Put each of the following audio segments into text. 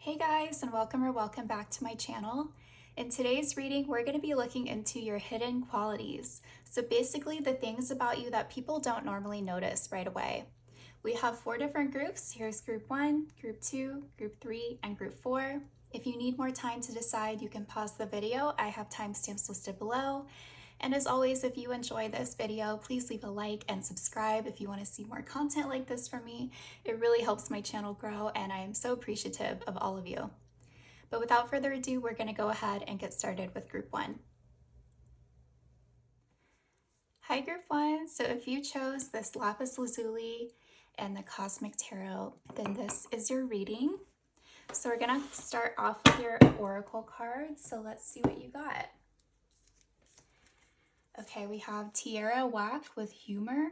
Hey guys, and welcome back to my channel. In today's reading, we're going to be looking into your hidden qualities. So basically the things about you that people don't normally notice right away. We have 4 different groups. Here's group 1, group 2, group 3, and group 4. If you need more time to decide, you can pause the video. I have timestamps listed below. And as always, if you enjoy this video, please leave a like and subscribe if you want to see more content like this from me. It really helps my channel grow, and I am so appreciative of all of you. But without further ado, we're going to go ahead and get started with group 1. Hi group 1, so if you chose this lapis lazuli and the cosmic tarot, then this is your reading. So we're going to start off with your oracle cards, so let's see what you got. Okay, we have Tierra Whack with humor.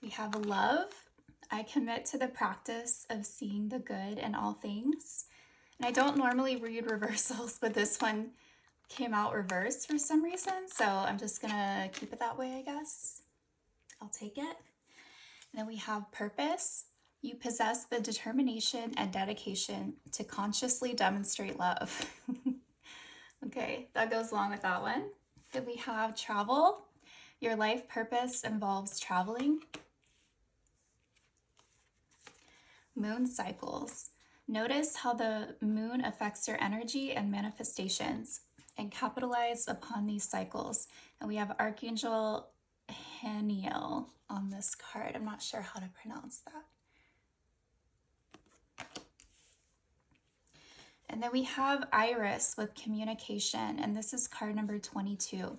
We have love. I commit to the practice of seeing the good in all things. And I don't normally read reversals, but this one came out reversed for some reason, so I'm just gonna keep it that way, I guess. I'll take it. And then we have purpose. You possess the determination and dedication to consciously demonstrate love. Okay, that goes along with that one. Then we have travel. Your life purpose involves traveling. Moon cycles. Notice how the moon affects your energy and manifestations, and capitalize upon these cycles. And we have Archangel Haniel on this card. I'm not sure how to pronounce that. And then we have Iris with communication, and this is card number 22.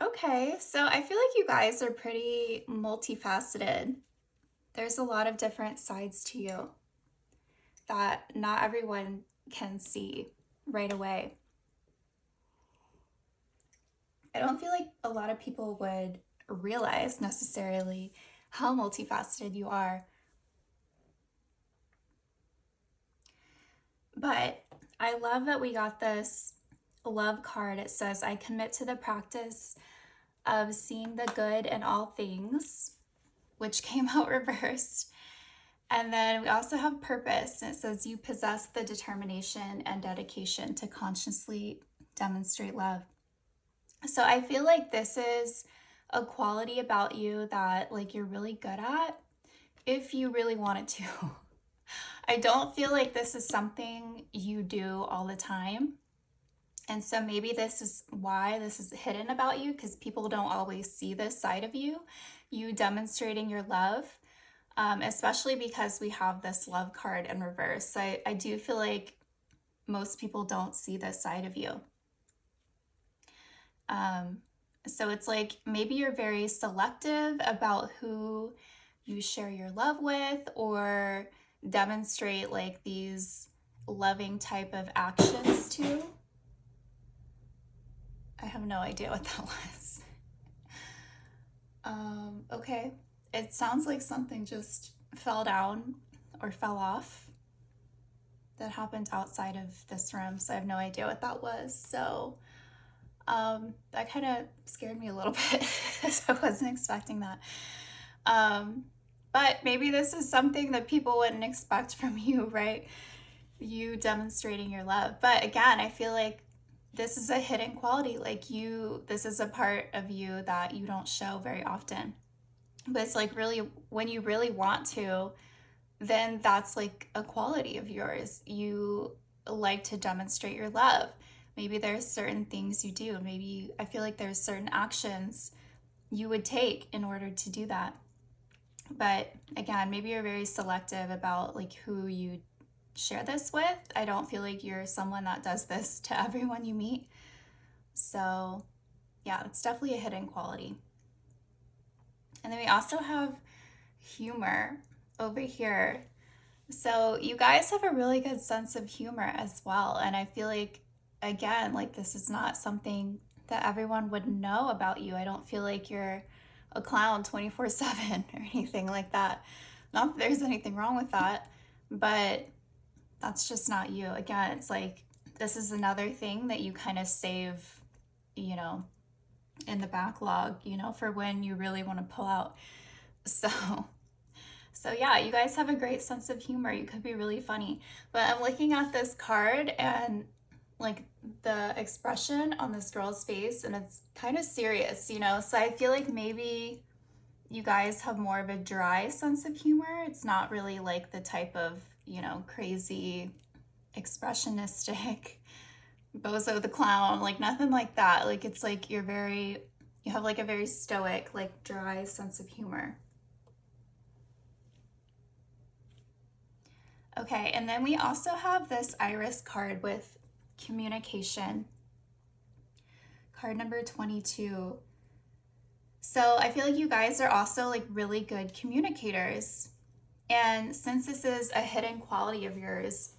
Okay, so I feel like you guys are pretty multifaceted. There's a lot of different sides to you that not everyone can see right away. I don't feel like a lot of people would realize necessarily how multifaceted you are. But I love that we got this love card. It says, I commit to the practice of seeing the good in all things, which came out reversed. And then we also have purpose, and it says you possess the determination and dedication to consciously demonstrate love. So I feel like this is a quality about you that like you're really good at if you really wanted to. I don't feel like this is something you do all the time. And so maybe this is why this is hidden about you, because people don't always see this side of you, you demonstrating your love. Especially because we have this love card in reverse. I do feel like most people don't see this side of you. So it's like maybe you're very selective about who you share your love with or demonstrate like these loving type of actions to. I have no idea what that was. Okay. It sounds like something just fell down or fell off that happened outside of this room, so I have no idea what that was. So that kind of scared me a little bit because I wasn't expecting that. But maybe this is something that people wouldn't expect from you, right? You demonstrating your love. But again, I feel like this is a hidden quality. Like this is a part of you that you don't show very often. But it's like really, when you really want to, then that's like a quality of yours. You like to demonstrate your love. Maybe there's certain things you do. Maybe I feel like there's certain actions you would take in order to do that. But again, maybe you're very selective about like who you share this with. I don't feel like you're someone that does this to everyone you meet. So yeah, it's definitely a hidden quality. And then we also have humor over here. So you guys have a really good sense of humor as well. And I feel like, again, like this is not something that everyone would know about you. I don't feel like you're a clown 24/7 or anything like that. Not that there's anything wrong with that, but that's just not you. Again, it's like this is another thing that you kind of save, you know, in the backlog, you know, for when you really want to pull out. So, so yeah, you guys have a great sense of humor. You could be really funny. But I'm looking at this card and like the expression on this girl's face, and it's kind of serious, you know? So I feel like maybe you guys have more of a dry sense of humor. It's not really like the type of, you know, crazy expressionistic Bozo the clown, like nothing like that. Like it's like you have like a very stoic, like dry sense of humor. Okay, and then we also have this iris card with communication, card number 22. So I feel like you guys are also like really good communicators. And since this is a hidden quality of yours,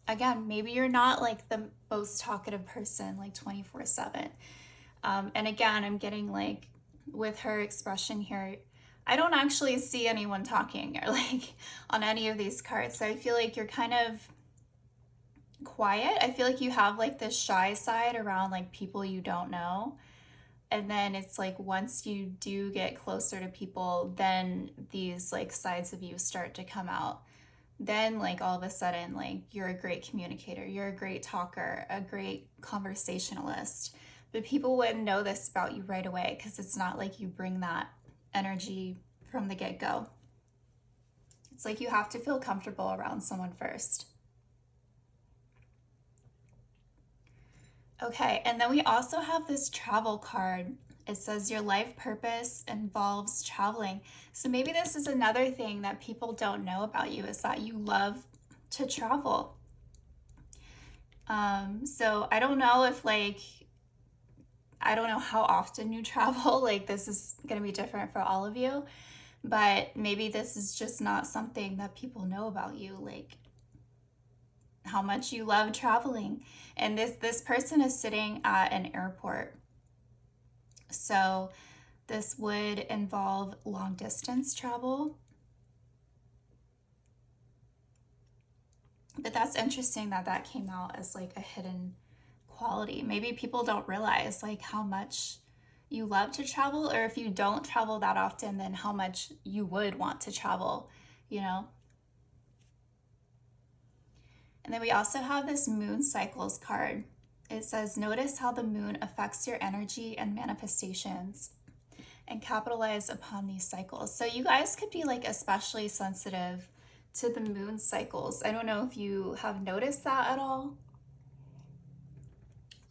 again, maybe you're not like the most talkative person like 24/7. And again, I'm getting like with her expression here, I don't actually see anyone talking or like on any of these cards. So I feel like you're kind of quiet. I feel like you have like this shy side around like people you don't know. And then it's like once you do get closer to people, then these like sides of you start to come out. Then like all of a sudden like you're a great communicator, you're a great talker, a great conversationalist. But people wouldn't know this about you right away because it's not like you bring that energy from the get-go. It's like you have to feel comfortable around someone first. Okay, and then we also have this travel card. It says your life purpose involves traveling. So maybe this is another thing that people don't know about you is that you love to travel. So I don't know if like, I don't know how often you travel. Like this is going to be different for all of you, but maybe this is just not something that people know about you. Like how much you love traveling. And this person is sitting at an airport. So this would involve long distance travel. But that's interesting that that came out as like a hidden quality. Maybe people don't realize like how much you love to travel, or if you don't travel that often, then how much you would want to travel, you know? And then we also have this moon cycles card. It says, notice how the moon affects your energy and manifestations and capitalize upon these cycles. So you guys could be like especially sensitive to the moon cycles. I don't know if you have noticed that at all.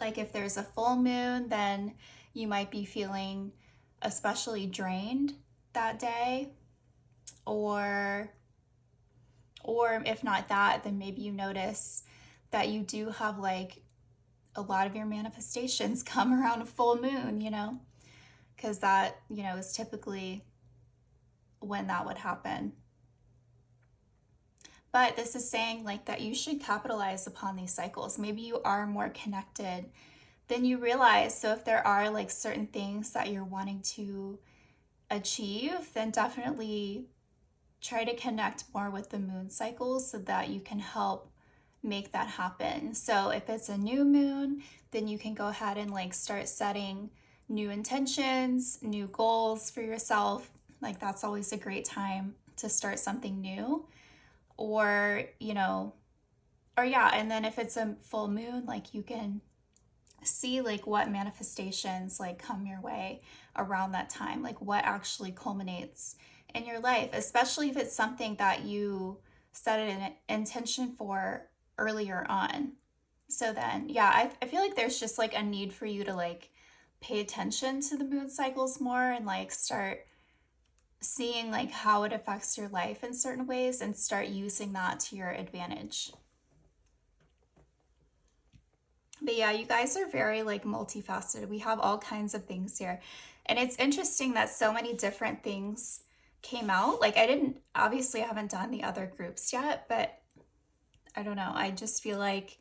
Like if there's a full moon, then you might be feeling especially drained that day, or if not that, then maybe you notice that you do have like a lot of your manifestations come around a full moon, you know, because that, you know, is typically when that would happen. But this is saying like that you should capitalize upon these cycles. Maybe you are more connected than you realize. So if there are like certain things that you're wanting to achieve, then definitely try to connect more with the moon cycles so that you can help make that happen. So if it's a new moon, then you can go ahead and like start setting new intentions, new goals for yourself. Like that's always a great time to start something new. Or, you know, or yeah, and then if it's a full moon, like you can see like what manifestations like come your way around that time, like what actually culminates in your life, especially if it's something that you set an intention for earlier on. So then, yeah, I feel like there's just like a need for you to like pay attention to the moon cycles more and like start seeing like how it affects your life in certain ways and start using that to your advantage. But yeah, you guys are very like multifaceted. We have all kinds of things here. And it's interesting that so many different things came out. Like I didn't obviously I haven't done the other groups yet, but I don't know. I just feel like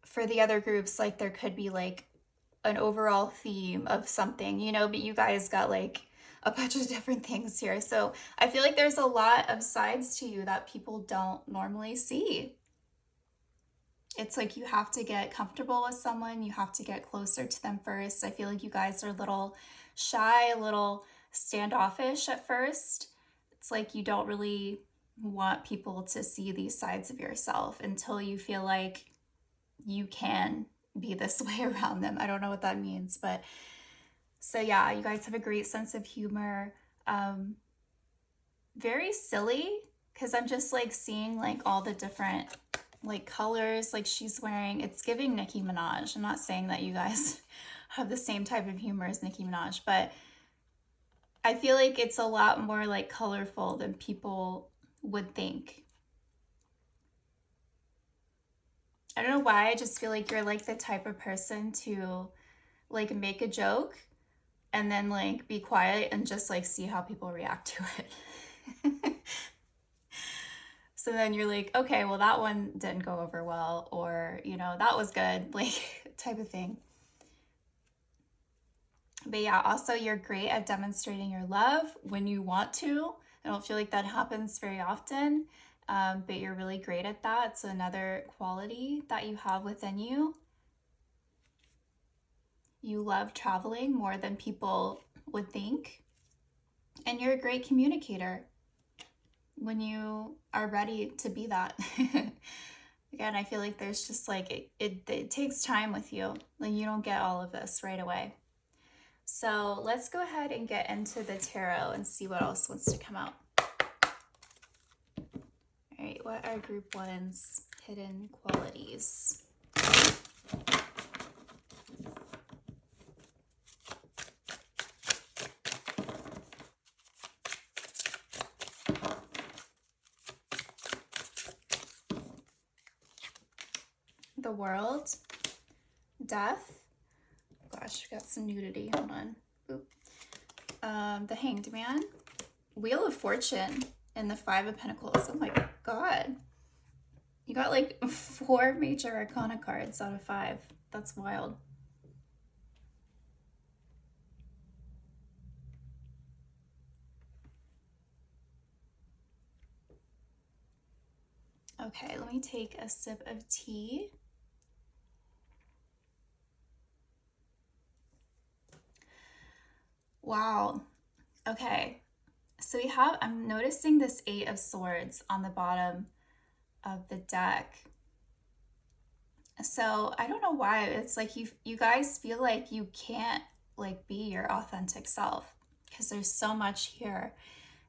for the other groups like there could be like an overall theme of something, you know, but you guys got like a bunch of different things here. So I feel like there's a lot of sides to you that people don't normally see. It's like you have to get comfortable with someone, you have to get closer to them first. I feel like you guys are a little shy, a little standoffish at first. It's like you don't really want people to see these sides of yourself until you feel like you can be this way around them. I don't know what that means, but so yeah, you guys have a great sense of humor. Um, Very silly because I'm just like seeing like all the different like colors like she's wearing. It's giving Nicki Minaj. I'm not saying that you guys have the same type of humor as Nicki Minaj, but I feel like it's a lot more like colorful than people would think. I don't know why, I just feel like you're like the type of person to like make a joke and then like be quiet and just like see how people react to it. So then you're like, okay, well, that one didn't go over well, or, that was good, like type of thing. But yeah, also you're great at demonstrating your love when you want to. I don't feel like that happens very often, but you're really great at that. It's another quality that you have within you. You love traveling more than people would think, and you're a great communicator when you are ready to be that. Again, I feel like there's just like it takes time with you. Like you don't get all of this right away. So let's go ahead and get into the tarot and see what else wants to come out. All right, what are group one's hidden qualities? The World, Death. Gosh, we got some nudity. Hold on. Oop. The Hanged Man, Wheel of Fortune, and the Five of Pentacles. Oh my God. You got like 4 major arcana cards out of 5. That's wild. Okay, let me take a sip of tea. Wow. Okay. So I'm noticing this 8 of Swords on the bottom of the deck. So I don't know why. It's like you guys feel like you can't like be your authentic self because there's so much here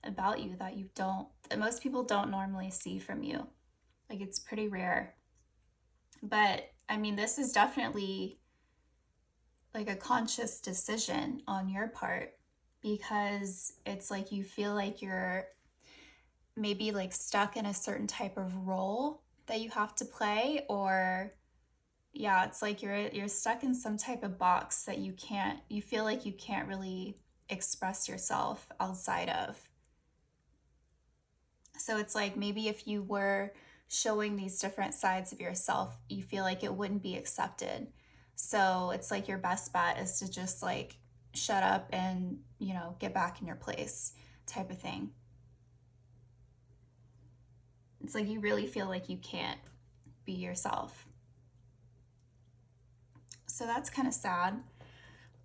about you that most people don't normally see from you. Like it's pretty rare. But I mean, this is definitely like a conscious decision on your part because it's like you feel like you're maybe like stuck in a certain type of role that you have to play, or yeah, it's like you're stuck in some type of box that you feel like you can't really express yourself outside of. So it's like maybe if you were showing these different sides of yourself, you feel like it wouldn't be accepted. So it's like your best bet is to just like shut up and, get back in your place type of thing. It's like you really feel like you can't be yourself. So that's kind of sad.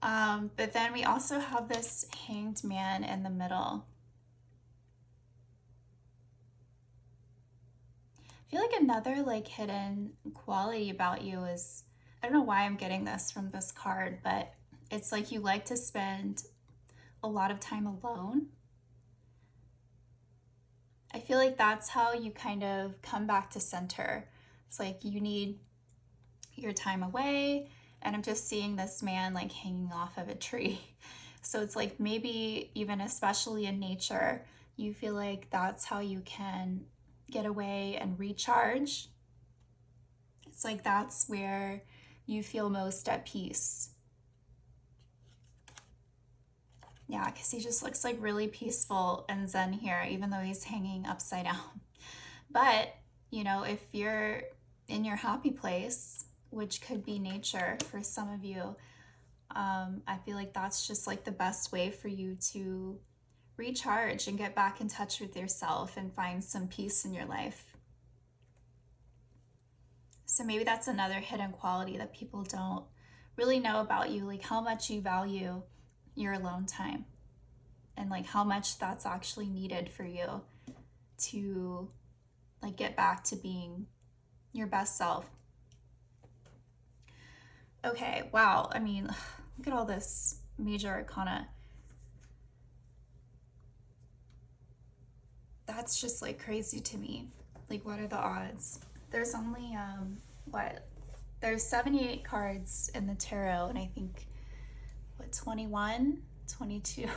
But then we also have this Hanged Man in the middle. I feel like another like hidden quality about you is, I don't know why I'm getting this from this card, but it's like you like to spend a lot of time alone. I feel like that's how you kind of come back to center. It's like you need your time away, and I'm just seeing this man like hanging off of a tree. So it's like maybe even especially in nature, you feel like that's how you can get away and recharge. It's like that's where you feel most at peace. Yeah, because he just looks like really peaceful and zen here, even though he's hanging upside down. But, if you're in your happy place, which could be nature for some of you, I feel like that's just like the best way for you to recharge and get back in touch with yourself and find some peace in your life. So maybe that's another hidden quality that people don't really know about you, like how much you value your alone time and like how much that's actually needed for you to like get back to being your best self. Okay, wow. I mean, look at all this major arcana. That's just like crazy to me. Like, what are the odds? There's only, what? There's 78 cards in the tarot, and I think, what, 21? 22?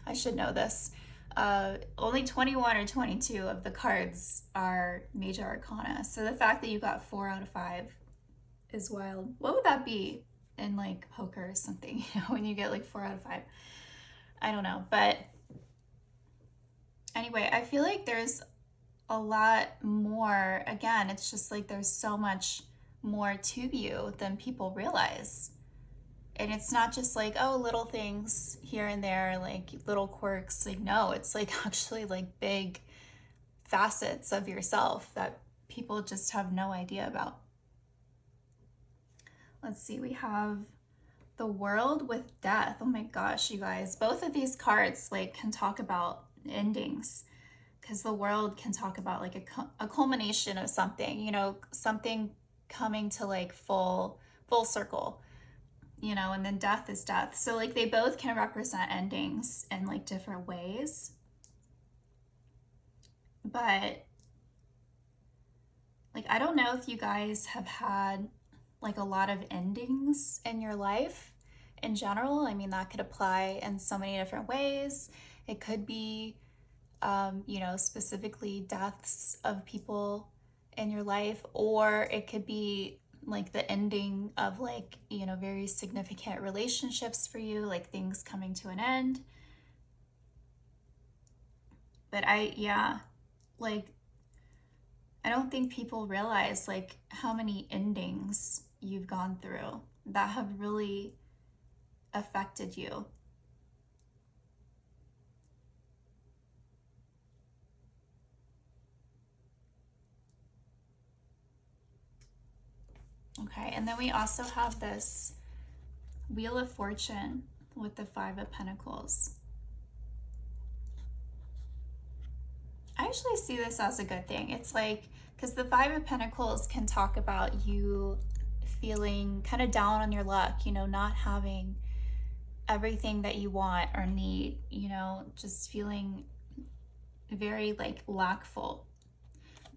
I should know this. Only 21 or 22 of the cards are major arcana. So the fact that you got 4 out of 5 is wild. What would that be in like poker or something, you know, when you get like 4 out of 5? I don't know. But anyway, I feel like there's a lot more. Again, it's just like there's so much more to you than people realize. And it's not just like, oh, little things here and there, like little quirks. Like, no, it's like actually like big facets of yourself that people just have no idea about. Let's see, we have the World with Death. Oh my gosh, you guys, both of these cards like can talk about endings, because the World can talk about like a culmination of something, you know, something coming to like full circle, you know, and then Death is death. So like they both can represent endings in like different ways. But like I don't know if you guys have had like a lot of endings in your life in general. I mean, that could apply in so many different ways. It could be you know, specifically deaths of people in your life, or it could be like the ending of like, you know, very significant relationships for you, like things coming to an end. But like, I don't think people realize like how many endings you've gone through that have really affected you. Okay, and then we also have this Wheel of Fortune with the Five of Pentacles. I actually see this as a good thing. It's like, because the Five of Pentacles can talk about you feeling kind of down on your luck, you know, not having everything that you want or need, you know, just feeling very like lackful.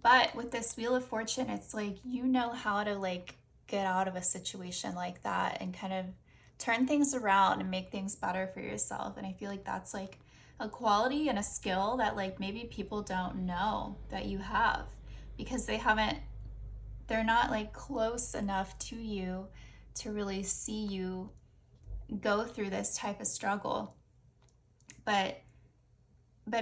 But with this Wheel of Fortune, it's like you know how to like get out of a situation like that and kind of turn things around and make things better for yourself. And I feel like that's like a quality and a skill that like maybe people don't know that you have, because they're not like close enough to you to really see you go through this type of struggle. But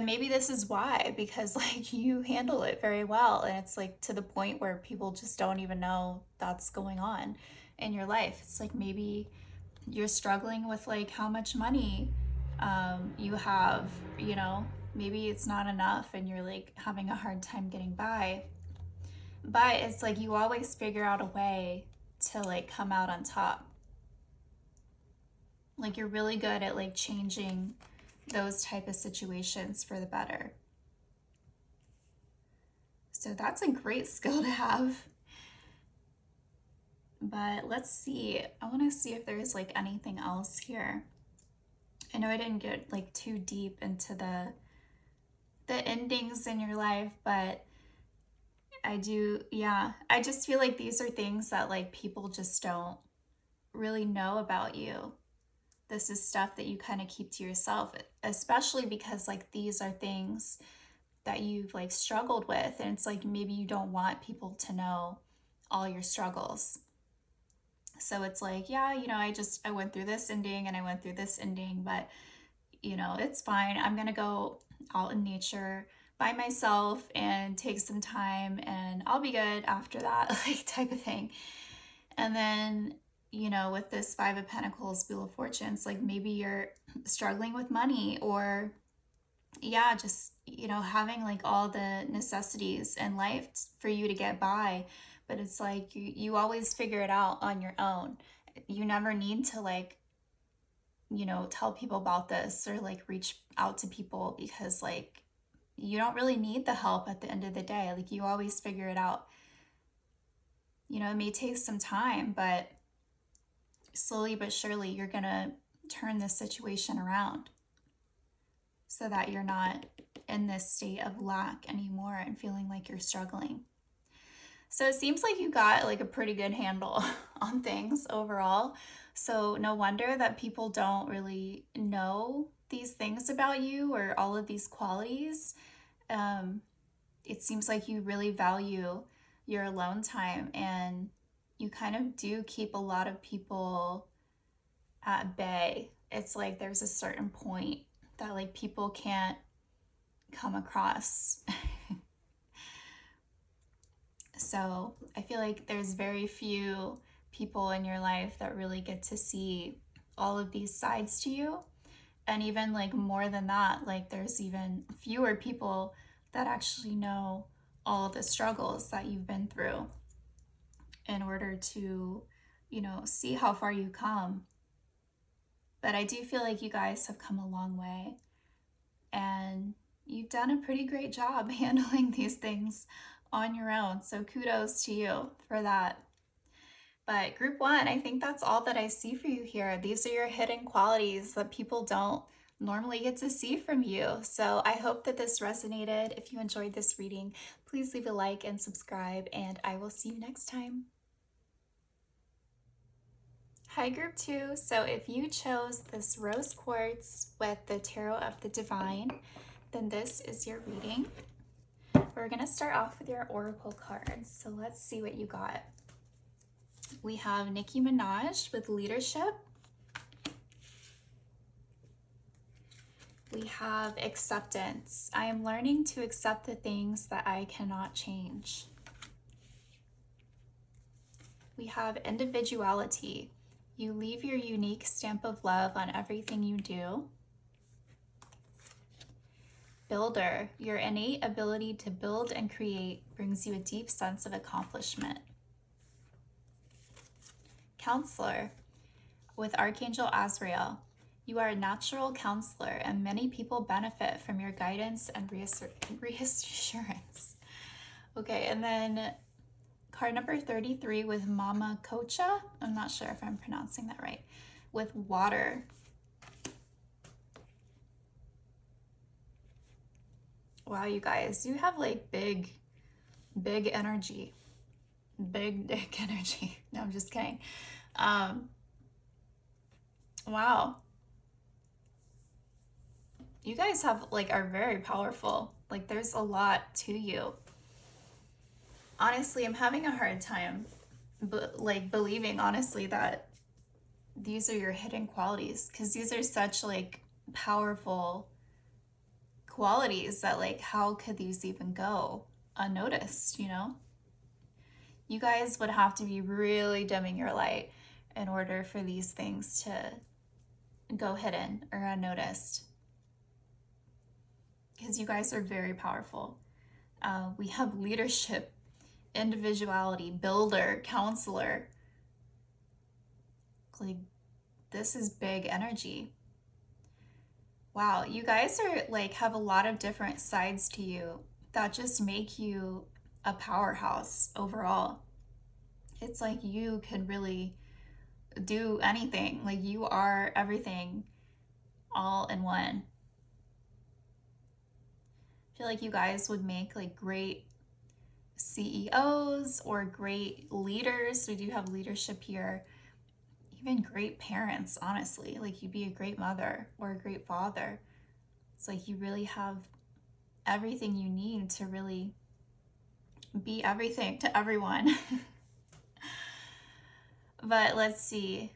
maybe this is why, because like you handle it very well, and it's like to the point where people just don't even know that's going on in your life. It's like maybe you're struggling with like how much money you have, you know, maybe it's not enough and you're like having a hard time getting by. But it's like you always figure out a way to like come out on top. Like you're really good at like changing those type of situations for the better. So that's a great skill to have. But let's see. I want to see if there's like anything else here. I know I didn't get like too deep into the endings in your life, but I do, yeah. I just feel like these are things that like people just don't really know about you. This is stuff that you kind of keep to yourself, especially because like these are things that you've like struggled with, and it's like maybe you don't want people to know all your struggles. So it's like, yeah, you know, I went through this ending and I went through this ending, but you know, it's fine. I'm gonna go out in nature by myself and take some time and I'll be good after that, like type of thing. And then, you know, with this Five of Pentacles, Wheel of Fortunes, like maybe you're struggling with money, or yeah, just, you know, having like all the necessities in life for you to get by, but it's like you always figure it out on your own. You never need to like, tell people about this or like reach out to people because like you don't really need the help at the end of the day. Like you always figure it out. It may take some time, but slowly but surely you're going to turn this situation around so that you're not in this state of lack anymore and feeling like you're struggling. So it seems like you got like a pretty good handle on things overall. So no wonder that people don't really know these things about you or all of these qualities. It seems like you really value your alone time, and you kind of do keep a lot of people at bay. It's like there's a certain point that like people can't come across. So I feel like there's very few people in your life that really get to see all of these sides to you. And even like more than that, like there's even fewer people that actually know all the struggles that you've been through in order to, see how far you come. But I do feel like you guys have come a long way, and you've done a pretty great job handling these things on your own. So kudos to you for that. But group one, I think that's all that I see for you here. These are your hidden qualities that people don't normally get to see from you. So I hope that this resonated. If you enjoyed this reading, please leave a like and subscribe, and I will see you next time. Hi group two. So if you chose this rose quartz with the Tarot of the Divine, then this is your reading. We're going to start off with your oracle cards. So let's see what you got. We have Nicki Minaj with leadership. We have acceptance. I am learning to accept the things that I cannot change. We have individuality. You leave your unique stamp of love on everything you do. Builder. Your innate ability to build and create brings you a deep sense of accomplishment. Counselor. With Archangel Azrael. You are a natural counselor, and many people benefit from your guidance and reassurance. Okay, and then card number 33 with Mama Kocha. I'm not sure if I'm pronouncing that right. With water. Wow, you guys, you have like big energy. Big dick energy. No, I'm just kidding. Wow. You guys have like are very powerful. Like there's a lot to you. Honestly, I'm having a hard time believing honestly that these are your hidden qualities, because these are such like powerful qualities that like how could these even go unnoticed, You guys would have to be really dimming your light in order for these things to go hidden or unnoticed, because you guys are very powerful. We have leadership, individuality, builder, counselor. Like this is big energy. Wow, you guys are like have a lot of different sides to you that just make you a powerhouse overall. It's like you can really do anything. Like you are everything all in one. I feel like you guys would make like great CEOs or great leaders. We do have leadership here. Even great parents, honestly. Like you'd be a great mother or a great father. It's like you really have everything you need to really be everything to everyone. But let's see.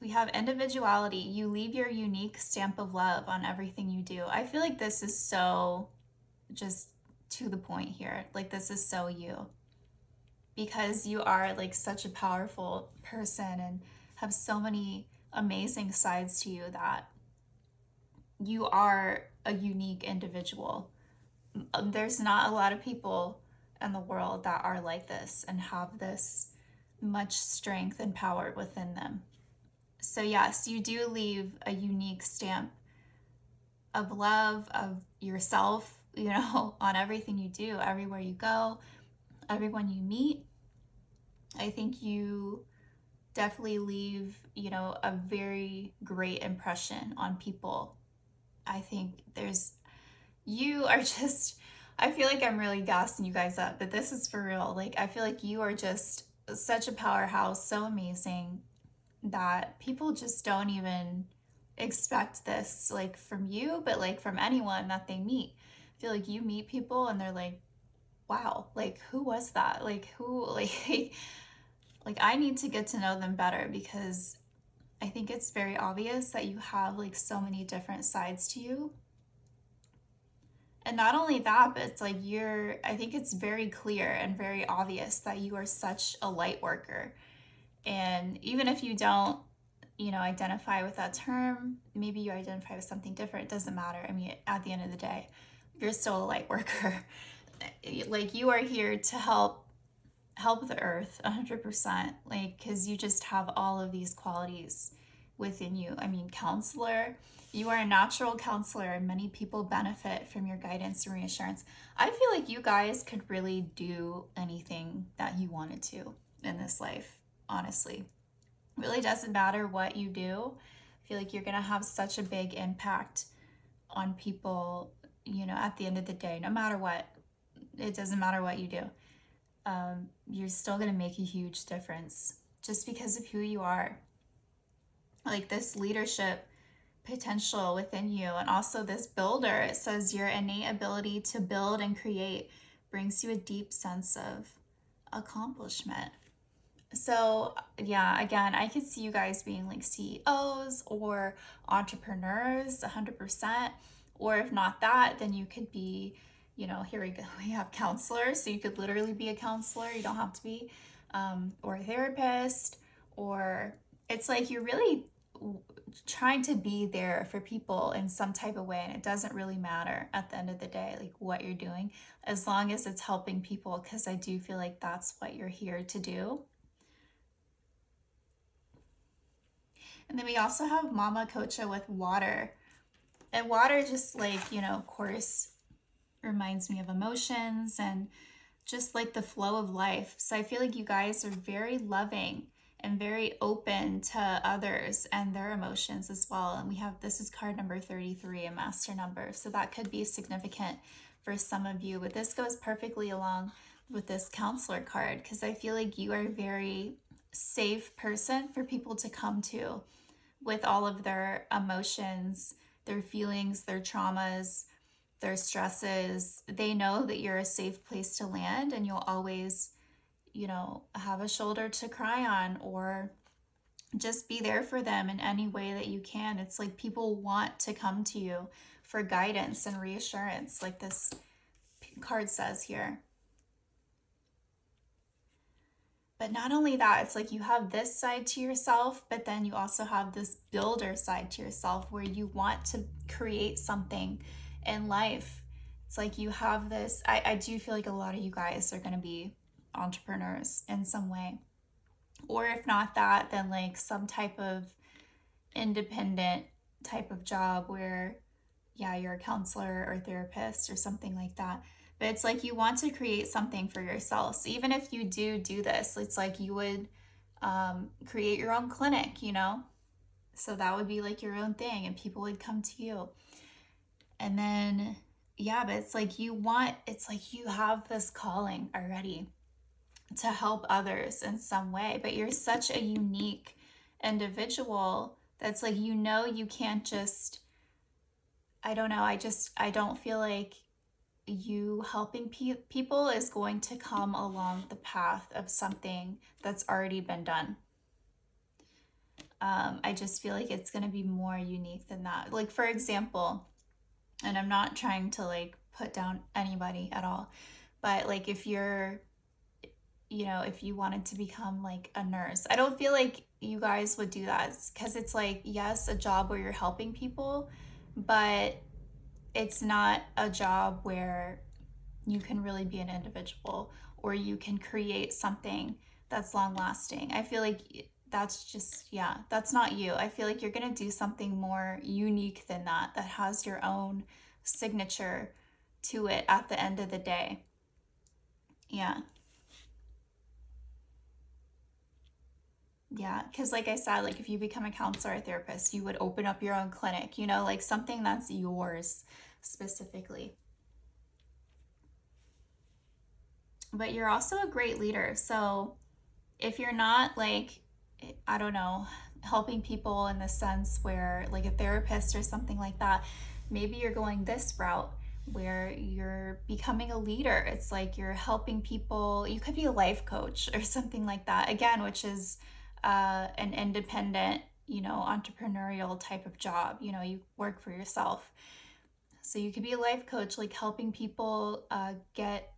We have individuality. You leave your unique stamp of love on everything you do. I feel like this is so just to the point here. Like this is so you. Because you are like such a powerful person and have so many amazing sides to you that you are a unique individual. There's not a lot of people in the world that are like this and have this much strength and power within them. So yes, you do leave a unique stamp of love, of yourself, on everything you do, everywhere you go, everyone you meet. I think you definitely leave, a very great impression on people. I think you are just, I feel like I'm really gassing you guys up, but this is for real. Like, I feel like you are just such a powerhouse, so amazing that people just don't even expect this, like from you, but like from anyone that they meet. I feel like you meet people and they're like, wow, like who was that? Like who, like I need to get to know them better because I think it's very obvious that you have like so many different sides to you. And not only that, but it's like I think it's very clear and very obvious that you are such a light worker. And even if you don't, identify with that term, maybe you identify with something different, it doesn't matter. I mean, at the end of the day, you're still a light worker. Like you are here to help the earth 100%, like because you just have all of these qualities within you. I mean, counselor, you are a natural counselor and many people benefit from your guidance and reassurance. I feel like you guys could really do anything that you wanted to in this life, honestly. It really doesn't matter what you do. I feel like you're going to have such a big impact on people, at the end of the day, no matter what. It doesn't matter what you do. You're still going to make a huge difference just because of who you are. Like this leadership potential within you, and also this builder, it says your innate ability to build and create brings you a deep sense of accomplishment. So, yeah, again, I could see you guys being like CEOs or entrepreneurs 100%. Or if not that, then you could be, here we go, we have counselors. So you could literally be a counselor. You don't have to be, or a therapist, or it's like you're really trying to be there for people in some type of way. And it doesn't really matter at the end of the day, like what you're doing, as long as it's helping people, because I do feel like that's what you're here to do. And then we also have Mama Kocha with water. And water just like, of course, reminds me of emotions and just like the flow of life. So I feel like you guys are very loving and very open to others and their emotions as well. And this is card number 33, a master number. So that could be significant for some of you, but this goes perfectly along with this counselor card because I feel like you are a very safe person for people to come to with all of their emotions, their feelings, their traumas, their stresses. They know that you're a safe place to land and you'll always, have a shoulder to cry on or just be there for them in any way that you can. It's like people want to come to you for guidance and reassurance, like this card says here. But not only that, it's like you have this side to yourself, but then you also have this builder side to yourself where you want to create something in life. It's like you have this, I do feel like a lot of you guys are going to be entrepreneurs in some way. Or if not that, then like some type of independent type of job where, yeah, you're a counselor or therapist or something like that. But it's like you want to create something for yourself. So even if you do this, it's like you would create your own clinic, So that would be like your own thing and people would come to you. And then, yeah, but it's like you have this calling already to help others in some way. But you're such a unique individual that's like, you can't just, I don't know, I don't feel like you helping people is going to come along the path of something that's already been done. I just feel like it's going to be more unique than that. Like, for example, and I'm not trying to like put down anybody at all, but like if you're, if you wanted to become like a nurse, I don't feel like you guys would do that because it's like, yes, a job where you're helping people, but it's not a job where you can really be an individual, or you can create something that's long lasting. I feel like that's just, yeah, that's not you. I feel like you're going to do something more unique than that, that has your own signature to it at the end of the day. Yeah. Yeah, because like I said, like if you become a counselor or therapist, you would open up your own clinic, like something that's yours specifically. But you're also a great leader. So if you're not like, I don't know, helping people in the sense where like a therapist or something like that, maybe you're going this route where you're becoming a leader. It's like you're helping people. You could be a life coach or something like that, again, which is an independent, entrepreneurial type of job. You work for yourself. So you could be a life coach, like helping people get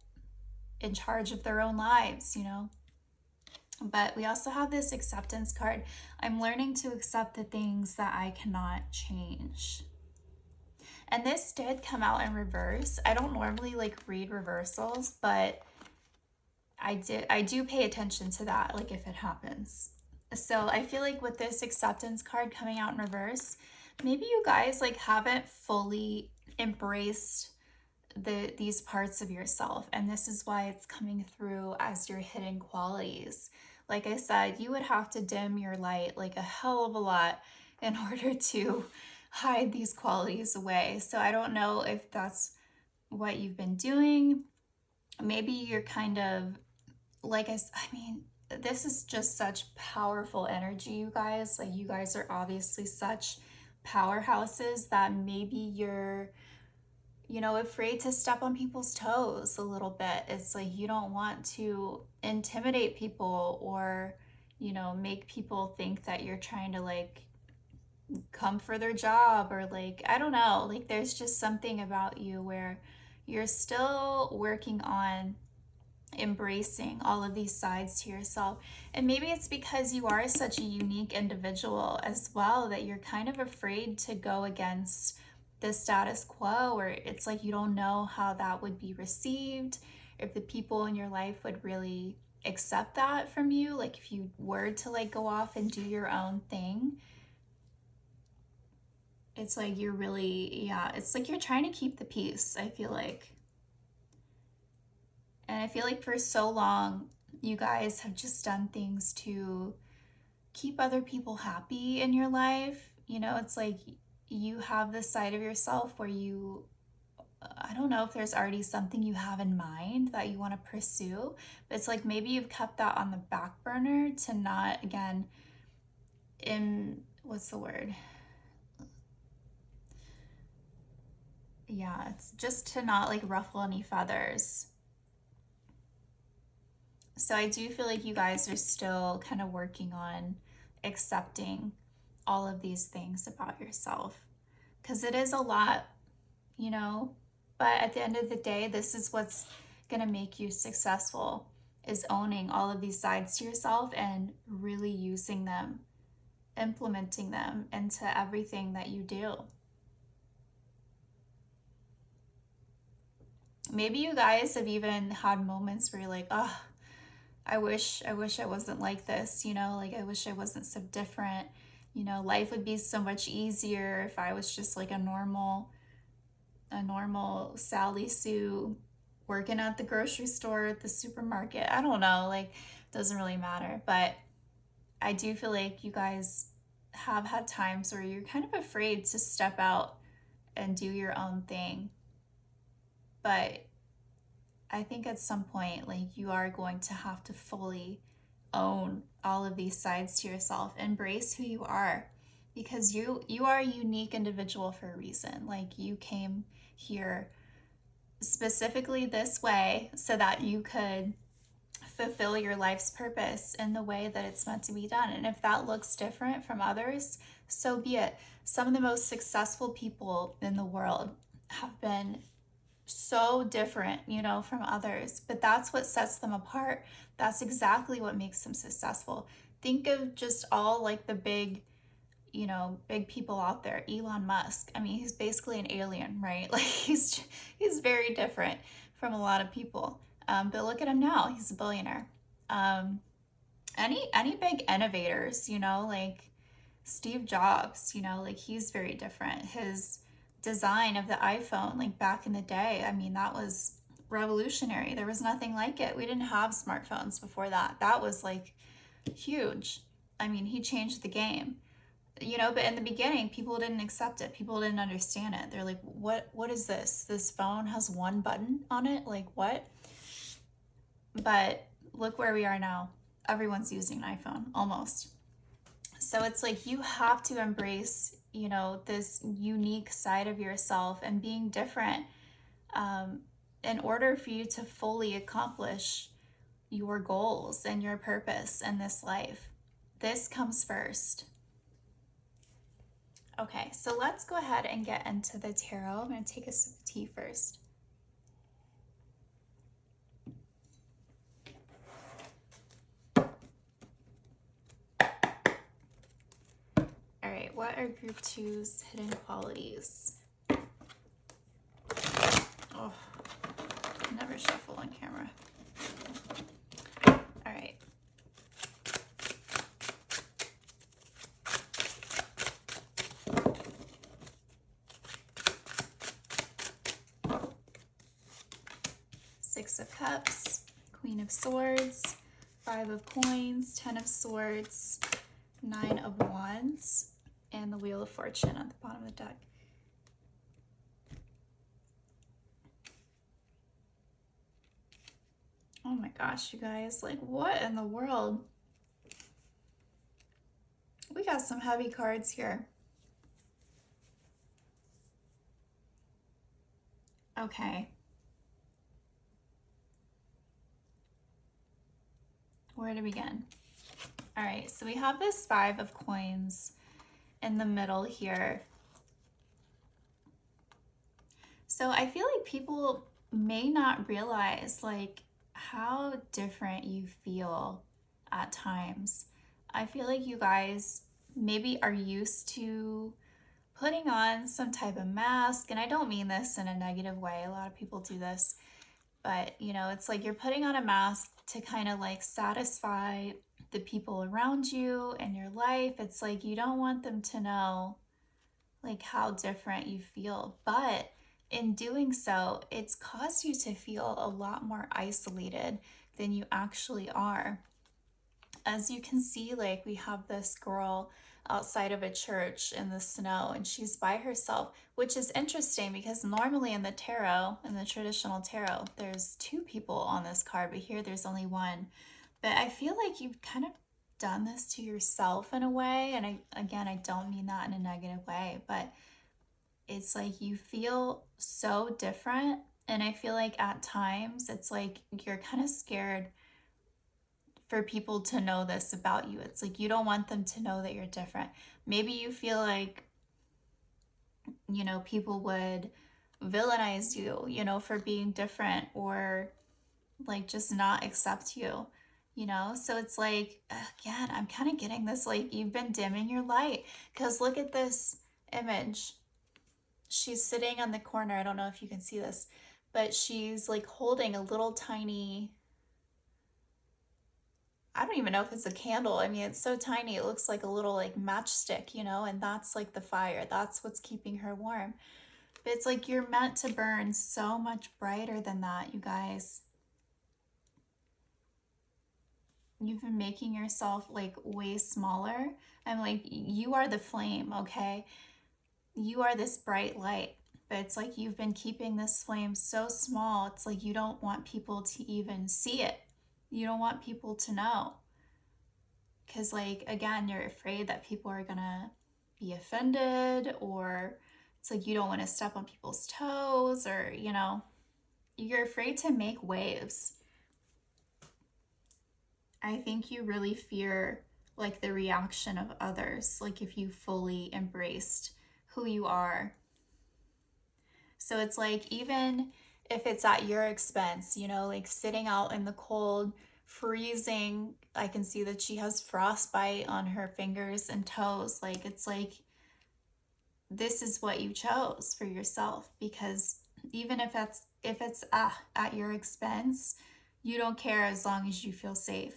in charge of their own lives. But we also have this acceptance card. I'm learning to accept the things that I cannot change. And this did come out in reverse. I don't normally like read reversals, but I do pay attention to that, like if it happens. So I feel like with this acceptance card coming out in reverse, maybe you guys like haven't fully embraced these parts of yourself, and this is why it's coming through as your hidden qualities. Like I said, you would have to dim your light like a hell of a lot in order to hide these qualities away. So I don't know if that's what you've been doing. Maybe you're kind of like I mean, this is just such powerful energy, you guys. Like you guys are obviously such powerhouses that maybe you're afraid to step on people's toes a little bit. It's like you don't want to intimidate people or, make people think that you're trying to like come for their job or like, I don't know, like there's just something about you where you're still working on embracing all of these sides to yourself. And maybe it's because you are such a unique individual as well that you're kind of afraid to go against the status quo, or it's like you don't know how that would be received, if the people in your life would really accept that from you, like if you were to like go off and do your own thing. It's like you're really, yeah, it's like you're trying to keep the peace, I feel like. And I feel like for so long, you guys have just done things to keep other people happy in your life. It's like you have this side of yourself where I don't know if there's already something you have in mind that you want to pursue, but it's like maybe you've kept that on the back burner to not, again, what's the word? Yeah, it's just to not like ruffle any feathers. So I do feel like you guys are still kind of working on accepting all of these things about yourself because it is a lot, you know, but at the end of the day, this is what's going to make you successful, is owning all of these sides to yourself and really using them, implementing them into everything that you do. Maybe you guys have even had moments where you're like, oh, I wish I wasn't like this, like I wish I wasn't so different. Life would be so much easier if I was just like a normal Sally Sue working at the grocery store, at the supermarket. I don't know, like doesn't really matter, but I do feel like you guys have had times where you're kind of afraid to step out and do your own thing. But I think at some point, like you are going to have to fully own all of these sides to yourself, embrace who you are, because you are a unique individual for a reason. Like you came here specifically this way so that you could fulfill your life's purpose in the way that it's meant to be done. And if that looks different from others, so be it. Some of the most successful people in the world have been so different, from others, but that's what sets them apart. That's exactly what makes them successful. Think of just all like the big people out there. Elon Musk. I mean, he's basically an alien, right? Like he's very different from a lot of people. But look at him now, he's a billionaire. Um, any big innovators, you know, like Steve Jobs, you know, like he's very different. His design of the iPhone, like back in the day, I mean, that was revolutionary. There was nothing like it. We didn't have smartphones before that. That was like huge. I mean, he changed the game. You know, but in the beginning, people didn't accept it. People didn't understand it. They're like, what is this? This phone has one button on it? Like what? But look where we are now. Everyone's using an iPhone, almost. So it's like you have to embrace, you know, this unique side of yourself and being different in order for you to fully accomplish your goals and your purpose in this life. This comes first. Okay, so let's go ahead and get into the tarot. I'm going to take a sip of tea first. All right, what are group two's hidden qualities? Oh, never shuffle on camera. All right. Six of Cups, Queen of Swords, Five of Coins, Ten of Swords, Nine of Wands, and the Wheel of Fortune at the bottom of the deck. Oh my gosh, you guys, like what in the world? We got some heavy cards here. Okay. Where to begin? All right, so we have this Five of Coins in the middle here. So I feel like people may not realize like how different you feel at times. I feel like you guys maybe are used to putting on some type of mask, and I don't mean this in a negative way. A lot of people do this, but you know, it's like you're putting on a mask to kind of like satisfy the people around you in your life. It's like you don't want them to know like how different you feel, but in doing so, it's caused you to feel a lot more isolated than you actually are. As you can see, like we have this girl outside of a church in the snow and she's by herself, which is interesting because normally in the tarot, in the traditional tarot, there's two people on this card, but here there's only one. But I feel like you've kind of done this to yourself in a way, and I don't mean that in a negative way, but it's like you feel so different, and I feel like at times it's like you're kind of scared for people to know this about you. It's like you don't want them to know that you're different. Maybe you feel like, you know, people would villainize you, you know, for being different, or like just not accept you, you know? So it's like, again, I'm kind of getting this like you've been dimming your light, because look at this image. She's sitting on the corner. I don't know if you can see this, but she's like holding a little tiny, I don't even know if it's a candle. I mean, it's so tiny. It looks like a little like matchstick, you know, and that's like the fire. That's what's keeping her warm. But it's like you're meant to burn so much brighter than that, you guys. You've been making yourself like way smaller. I'm like, you are the flame, okay? You are this bright light, but it's like you've been keeping this flame so small. It's like you don't want people to even see it. You don't want people to know. Because, like, again, you're afraid that people are gonna be offended, or it's like you don't want to step on people's toes, or, you know, you're afraid to make waves. I think you really fear like the reaction of others, like if you fully embraced who you are. So it's like, even if it's at your expense, you know, like sitting out in the cold, freezing. I can see that she has frostbite on her fingers and toes. Like, it's like, this is what you chose for yourself, because even if it's at your expense, you don't care as long as you feel safe.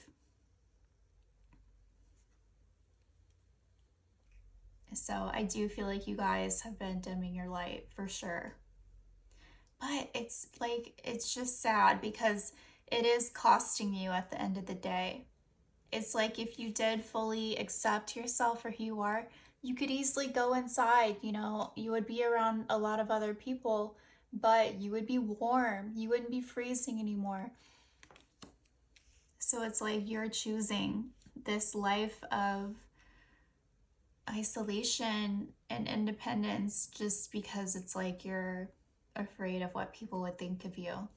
So I do feel like you guys have been dimming your light for sure. But it's like, it's just sad because it is costing you at the end of the day. It's like if you did fully accept yourself for who you are, you could easily go inside, you know, you would be around a lot of other people, but you would be warm. You wouldn't be freezing anymore. So it's like you're choosing this life of isolation and independence just because it's like you're afraid of what people would think of you.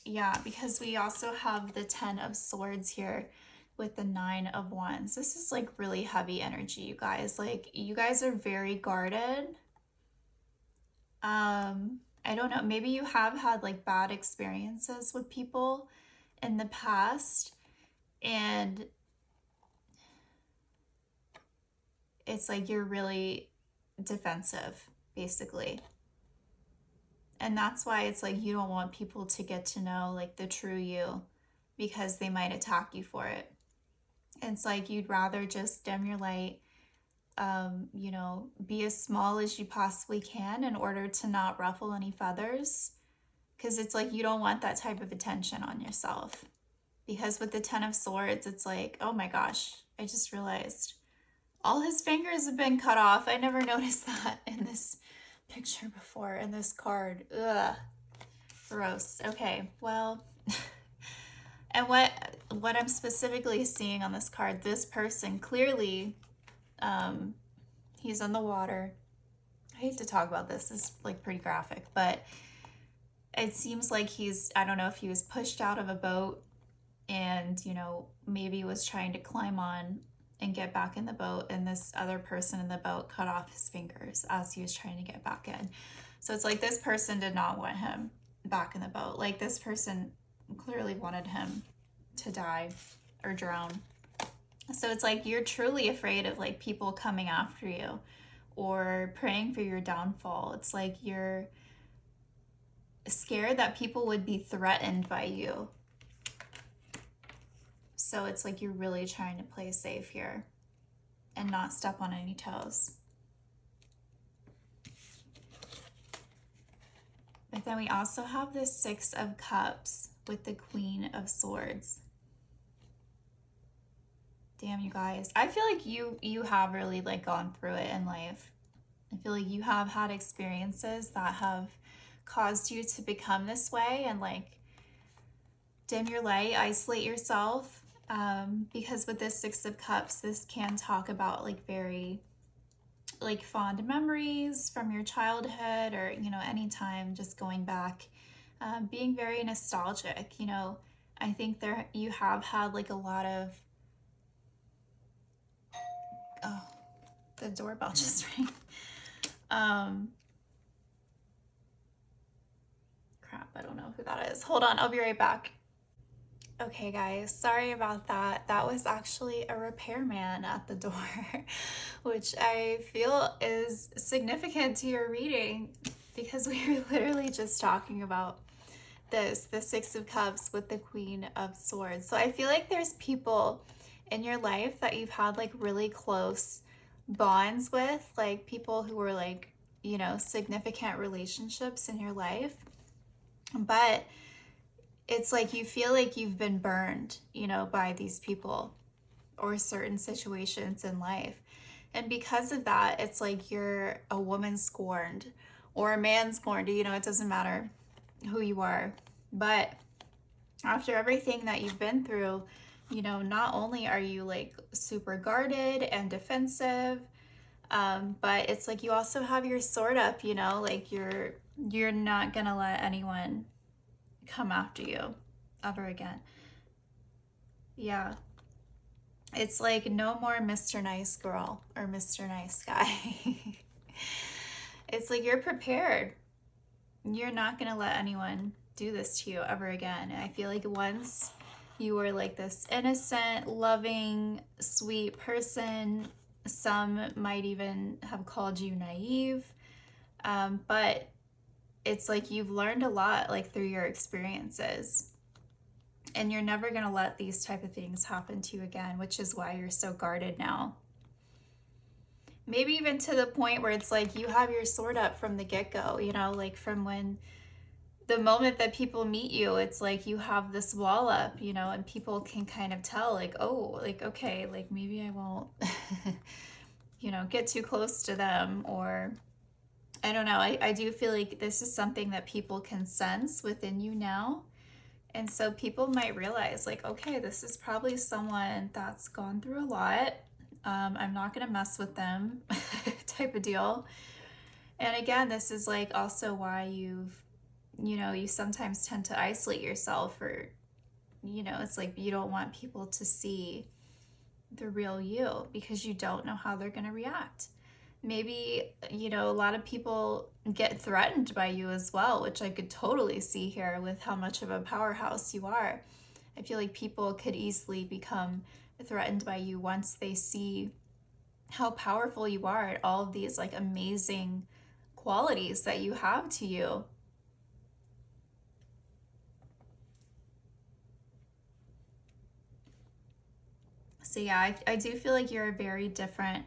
Yeah, because we also have the 10 of Swords here with the 9 of Wands. This is like really heavy energy, you guys. Like, you guys are very guarded. I don't know, maybe you have had like bad experiences with people in the past, and it's like you're really defensive, basically. And that's why it's like you don't want people to get to know like the true you, because they might attack you for it. It's like you'd rather just dim your light, you know, be as small as you possibly can in order to not ruffle any feathers. Because it's like you don't want that type of attention on yourself. Because with the 10 of Swords, it's like, oh my gosh, I just realized all his fingers have been cut off. I never noticed that in this picture before, in this card. Ugh, gross. Okay, well, and what I'm specifically seeing on this card, this person clearly, he's on the water. I hate to talk about this. It's like pretty graphic, but it seems like he's, I don't know if he was pushed out of a boat and, you know, maybe was trying to climb on and get back in the boat, and this other person in the boat cut off his fingers as he was trying to get back in. So it's like this person did not want him back in the boat. Like, this person clearly wanted him to die or drown. So it's like you're truly afraid of like people coming after you or praying for your downfall. It's like you're scared that people would be threatened by you. So it's like you're really trying to play safe here and not step on any toes. But then we also have the 6 of Cups with the Queen of Swords. Damn, you guys. I feel like you have really like gone through it in life. I feel like you have had experiences that have caused you to become this way and like dim your light, isolate yourself. Because with this 6 of Cups, this can talk about like very like fond memories from your childhood, or, you know, anytime just going back, being very nostalgic. You know, I think there you have had like a lot of, oh, the doorbell just rang. Crap, I don't know who that is. Hold on, I'll be right back. Okay, guys, sorry about that. That was actually a repairman at the door, which I feel is significant to your reading because we were literally just talking about this, the 6 of Cups with the Queen of Swords. So I feel like there's people in your life that you've had like really close bonds with, like people who were like, you know, significant relationships in your life. But it's like you feel like you've been burned, you know, by these people or certain situations in life. And because of that, it's like you're a woman scorned or a man scorned, you know, it doesn't matter who you are. But after everything that you've been through, you know, not only are you like super guarded and defensive, but it's like you also have your sword up, you know, like you're not gonna let anyone come after you ever again. Yeah. It's like no more Mr. Nice Girl or Mr. Nice Guy. It's like you're prepared. You're not gonna let anyone do this to you ever again. I feel like once you were like this innocent, loving, sweet person, Some might even have called you naive. But it's like you've learned a lot like through your experiences. And you're never going to let these type of things happen to you again, which is why you're so guarded now. Maybe even to the point where it's like you have your sword up from the get-go, you know, like from when the moment that people meet you, it's like you have this wall up, you know, and people can kind of tell like, oh, like, okay, like maybe I won't, you know, get too close to them. Or I don't know. I do feel like this is something that people can sense within you now. And so people might realize, like, okay, this is probably someone that's gone through a lot. I'm not going to mess with them type of deal. And again, this is like also why you sometimes tend to isolate yourself, or, you know, it's like you don't want people to see the real you because you don't know how they're going to react. Maybe, you know, a lot of people get threatened by you as well, which I could totally see here with how much of a powerhouse you are. I feel like people could easily become threatened by you once they see how powerful you are at all of these like amazing qualities that you have to you. So yeah, I do feel like you're a very different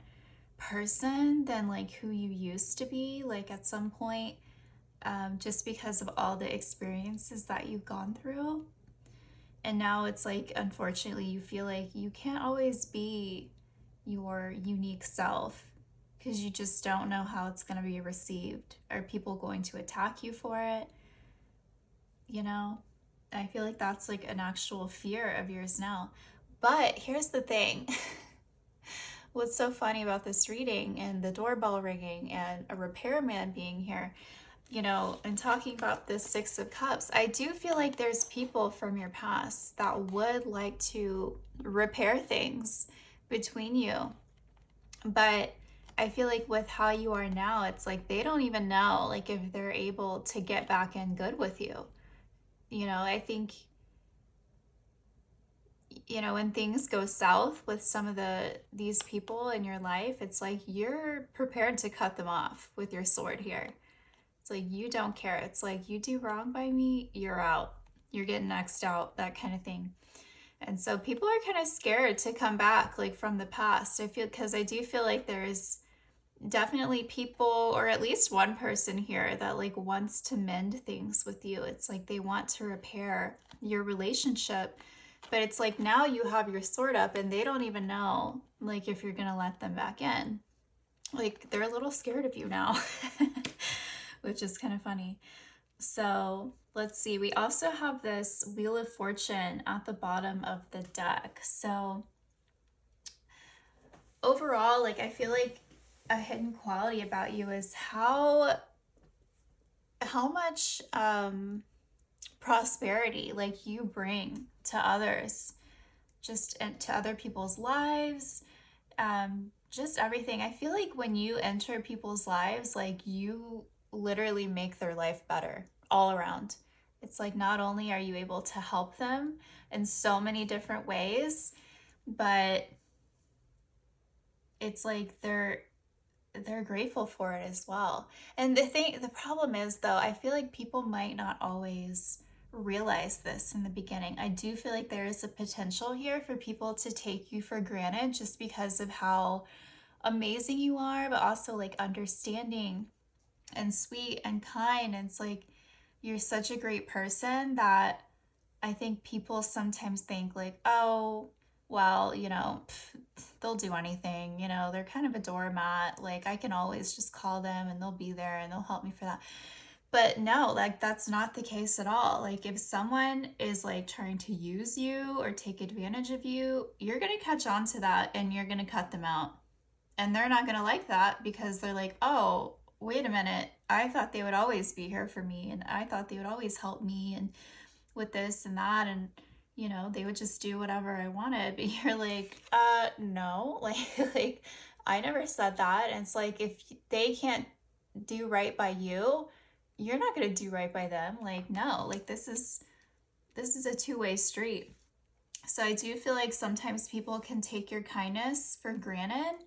person than like who you used to be, like at some point, just because of all the experiences that you've gone through. And now it's like, unfortunately, you feel like you can't always be your unique self because you just don't know how it's going to be received. Are people going to attack you for it? You know, I feel like that's like an actual fear of yours now. But here's the thing. What's so funny about this reading and the doorbell ringing and a repairman being here, you know, and talking about this Six of Cups, I do feel like there's people from your past that would like to repair things between you. But I feel like with how you are now, it's like they don't even know like if they're able to get back in good with you. You know, I think, you know, when things go south with some of these people in your life, it's like you're prepared to cut them off with your sword here. It's like you don't care. It's like you do wrong by me, you're out. You're getting next out, that kind of thing. And so people are kind of scared to come back like from the past. I feel because I do feel like there's definitely people, or at least one person here that like wants to mend things with you. It's like they want to repair your relationship, but it's like now you have your sword up and they don't even know like if you're gonna let them back in. Like they're a little scared of you now, which is kind of funny. So let's see, we also have this Wheel of Fortune at the bottom of the deck. So overall, like I feel like a hidden quality about you is how much prosperity like you bring to others, just to other people's lives, just everything. I feel like when you enter people's lives, like you literally make their life better all around. It's like not only are you able to help them in so many different ways, but it's like they're grateful for it as well. And the problem is though, I feel like people might not always realize this in the beginning. I do feel like there is a potential here for people to take you for granted just because of how amazing you are, but also like understanding and sweet and kind. And it's like you're such a great person that I think people sometimes think like, oh, well, you know, they'll do anything, you know, they're kind of a doormat. Like I can always just call them and they'll be there and they'll help me for that. But no, like that's not the case at all. Like if someone is like trying to use you or take advantage of you, you're going to catch on to that and you're going to cut them out. And they're not going to like that because they're like, oh, wait a minute. I thought they would always be here for me and I thought they would always help me and with this and that, and you know they would just do whatever I wanted. But you're like, no, like I never said that. And it's like if they can't do right by you, you're not going to do right by them. Like no, like this is a two-way street. So I do feel like sometimes people can take your kindness for granted,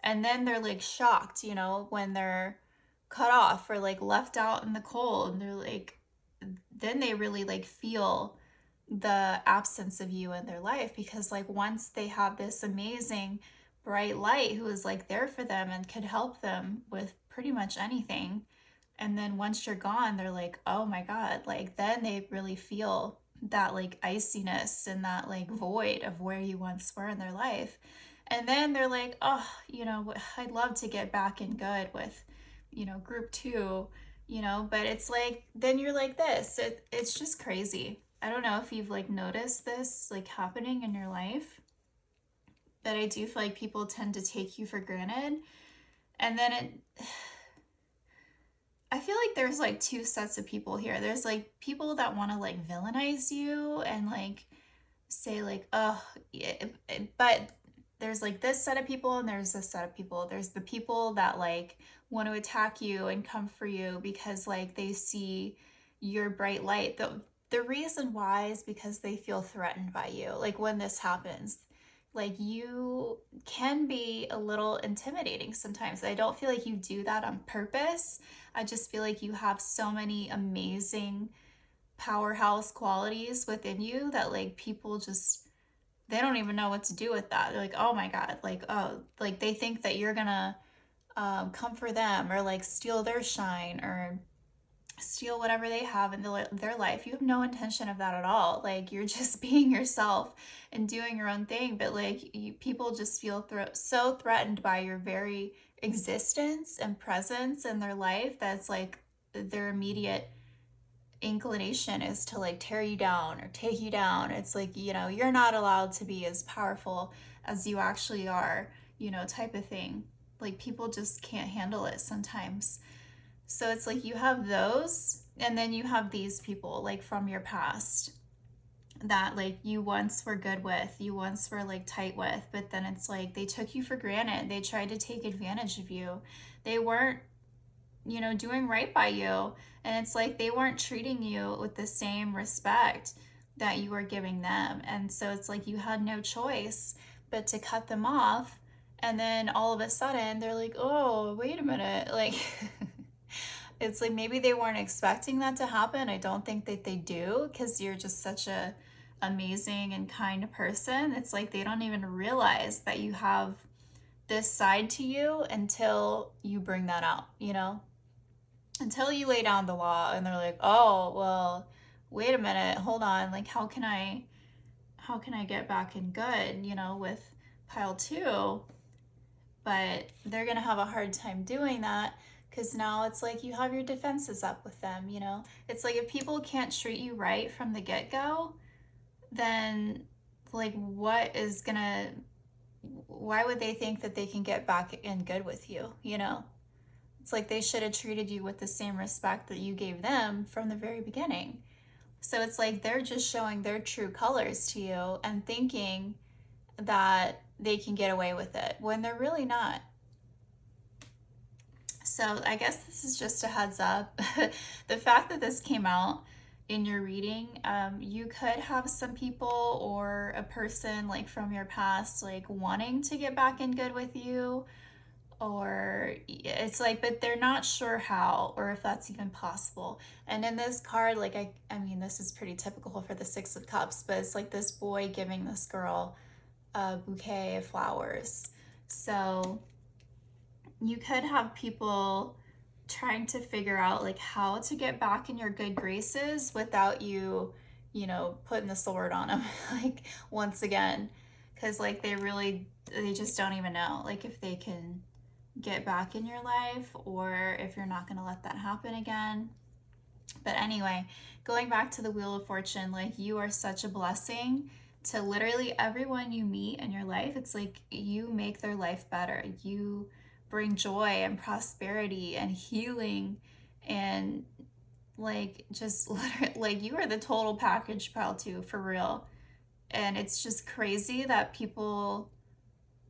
And then they're like shocked, you know, when they're cut off or like left out in the cold. And they're like, then they really like feel the absence of you in their life, because like once they have this amazing bright light who is like there for them and could help them with pretty much anything, and then once you're gone, they're like, oh my God, like then they really feel that like iciness and that like void of where you once were in their life. And then they're like, oh, you know, I'd love to get back in good with, you know, group two, you know, but it's like, then you're like this. It's just crazy. I don't know if you've like noticed this like happening in your life, but I do feel like people tend to take you for granted. And then I feel like there's like two sets of people here. There's like people that want to like villainize you and like say like, oh, yeah, but there's like this set of people and there's this set of people. There's the people that like want to attack you and come for you because like they see your bright light. The reason why is because they feel threatened by you. Like when this happens, like you can be a little intimidating sometimes. I don't feel like you do that on purpose. I just feel like you have so many amazing powerhouse qualities within you that like people just, they don't even know what to do with that. They're like, oh my God, like, oh, like they think that you're gonna come for them or like steal their shine or steal whatever they have in their life. You have no intention of that at all. Like you're just being yourself and doing your own thing. But like people just feel so threatened by your very existence and presence in their life that's like their immediate inclination is to like tear you down or take you down. It's like, you know, you're not allowed to be as powerful as you actually are, you know, type of thing. Like people just can't handle it sometimes. So it's like you have those, and then you have these people like from your past that like you once were good with, you once were like tight with, but then it's like they took you for granted. They tried to take advantage of you. They weren't, you know, doing right by you. And it's like they weren't treating you with the same respect that you were giving them. And so it's like you had no choice but to cut them off. And then all of a sudden they're like, oh, wait a minute. Like, it's like maybe they weren't expecting that to happen. I don't think that they do because you're just such a amazing and kind person. It's like they don't even realize that you have this side to you until you bring that out, you know? Until you lay down the law and they're like, "Oh, well, wait a minute. Hold on. Like how can I get back in good, you know, with pile 2?" But they're going to have a hard time doing that because now it's like you have your defenses up with them, you know? It's like if people can't treat you right from the get-go, then like what is going to, why would they think that they can get back in good with you, you know? It's like they should have treated you with the same respect that you gave them from the very beginning. So it's like they're just showing their true colors to you and thinking that they can get away with it when they're really not. So I guess this is just a heads up. The fact that this came out in your reading, you could have some people or a person like from your past like wanting to get back in good with you, or it's like, but they're not sure how or if that's even possible. And in this card, like I mean this is pretty typical for the 6 of Cups, but it's like this boy giving this girl a bouquet of flowers. So you could have people trying to figure out like how to get back in your good graces without you, you know, putting the sword on them like once again, because like they just don't even know like if they can get back in your life or if you're not going to let that happen again. But anyway, going back to the Wheel of Fortune, like you are such a blessing to literally everyone you meet in your life. It's like you make their life better. You bring joy and prosperity and healing and like just literally like you are the total package, pal, too, for real. And it's just crazy that people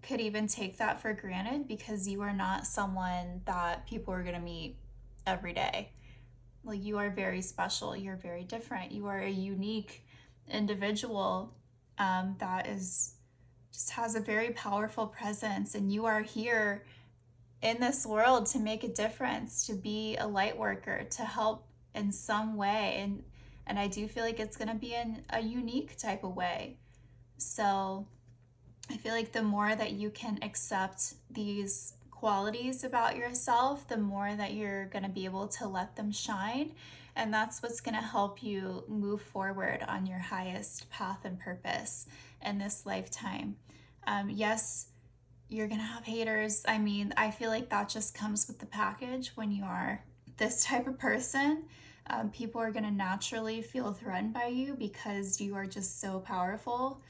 could even take that for granted because you are not someone that people are going to meet every day. Like you are very special. You're very different. You are a unique individual that is just has a very powerful presence, and you are here in this world to make a difference, to be a light worker, to help in some way. And I do feel like it's going to be in a unique type of way. So I feel like the more that you can accept these qualities about yourself, the more that you're going to be able to let them shine. And that's what's going to help you move forward on your highest path and purpose in this lifetime. Yes, you're going to have haters. I mean, I feel like that just comes with the package when you are this type of person. People are going to naturally feel threatened by you because you are just so powerful.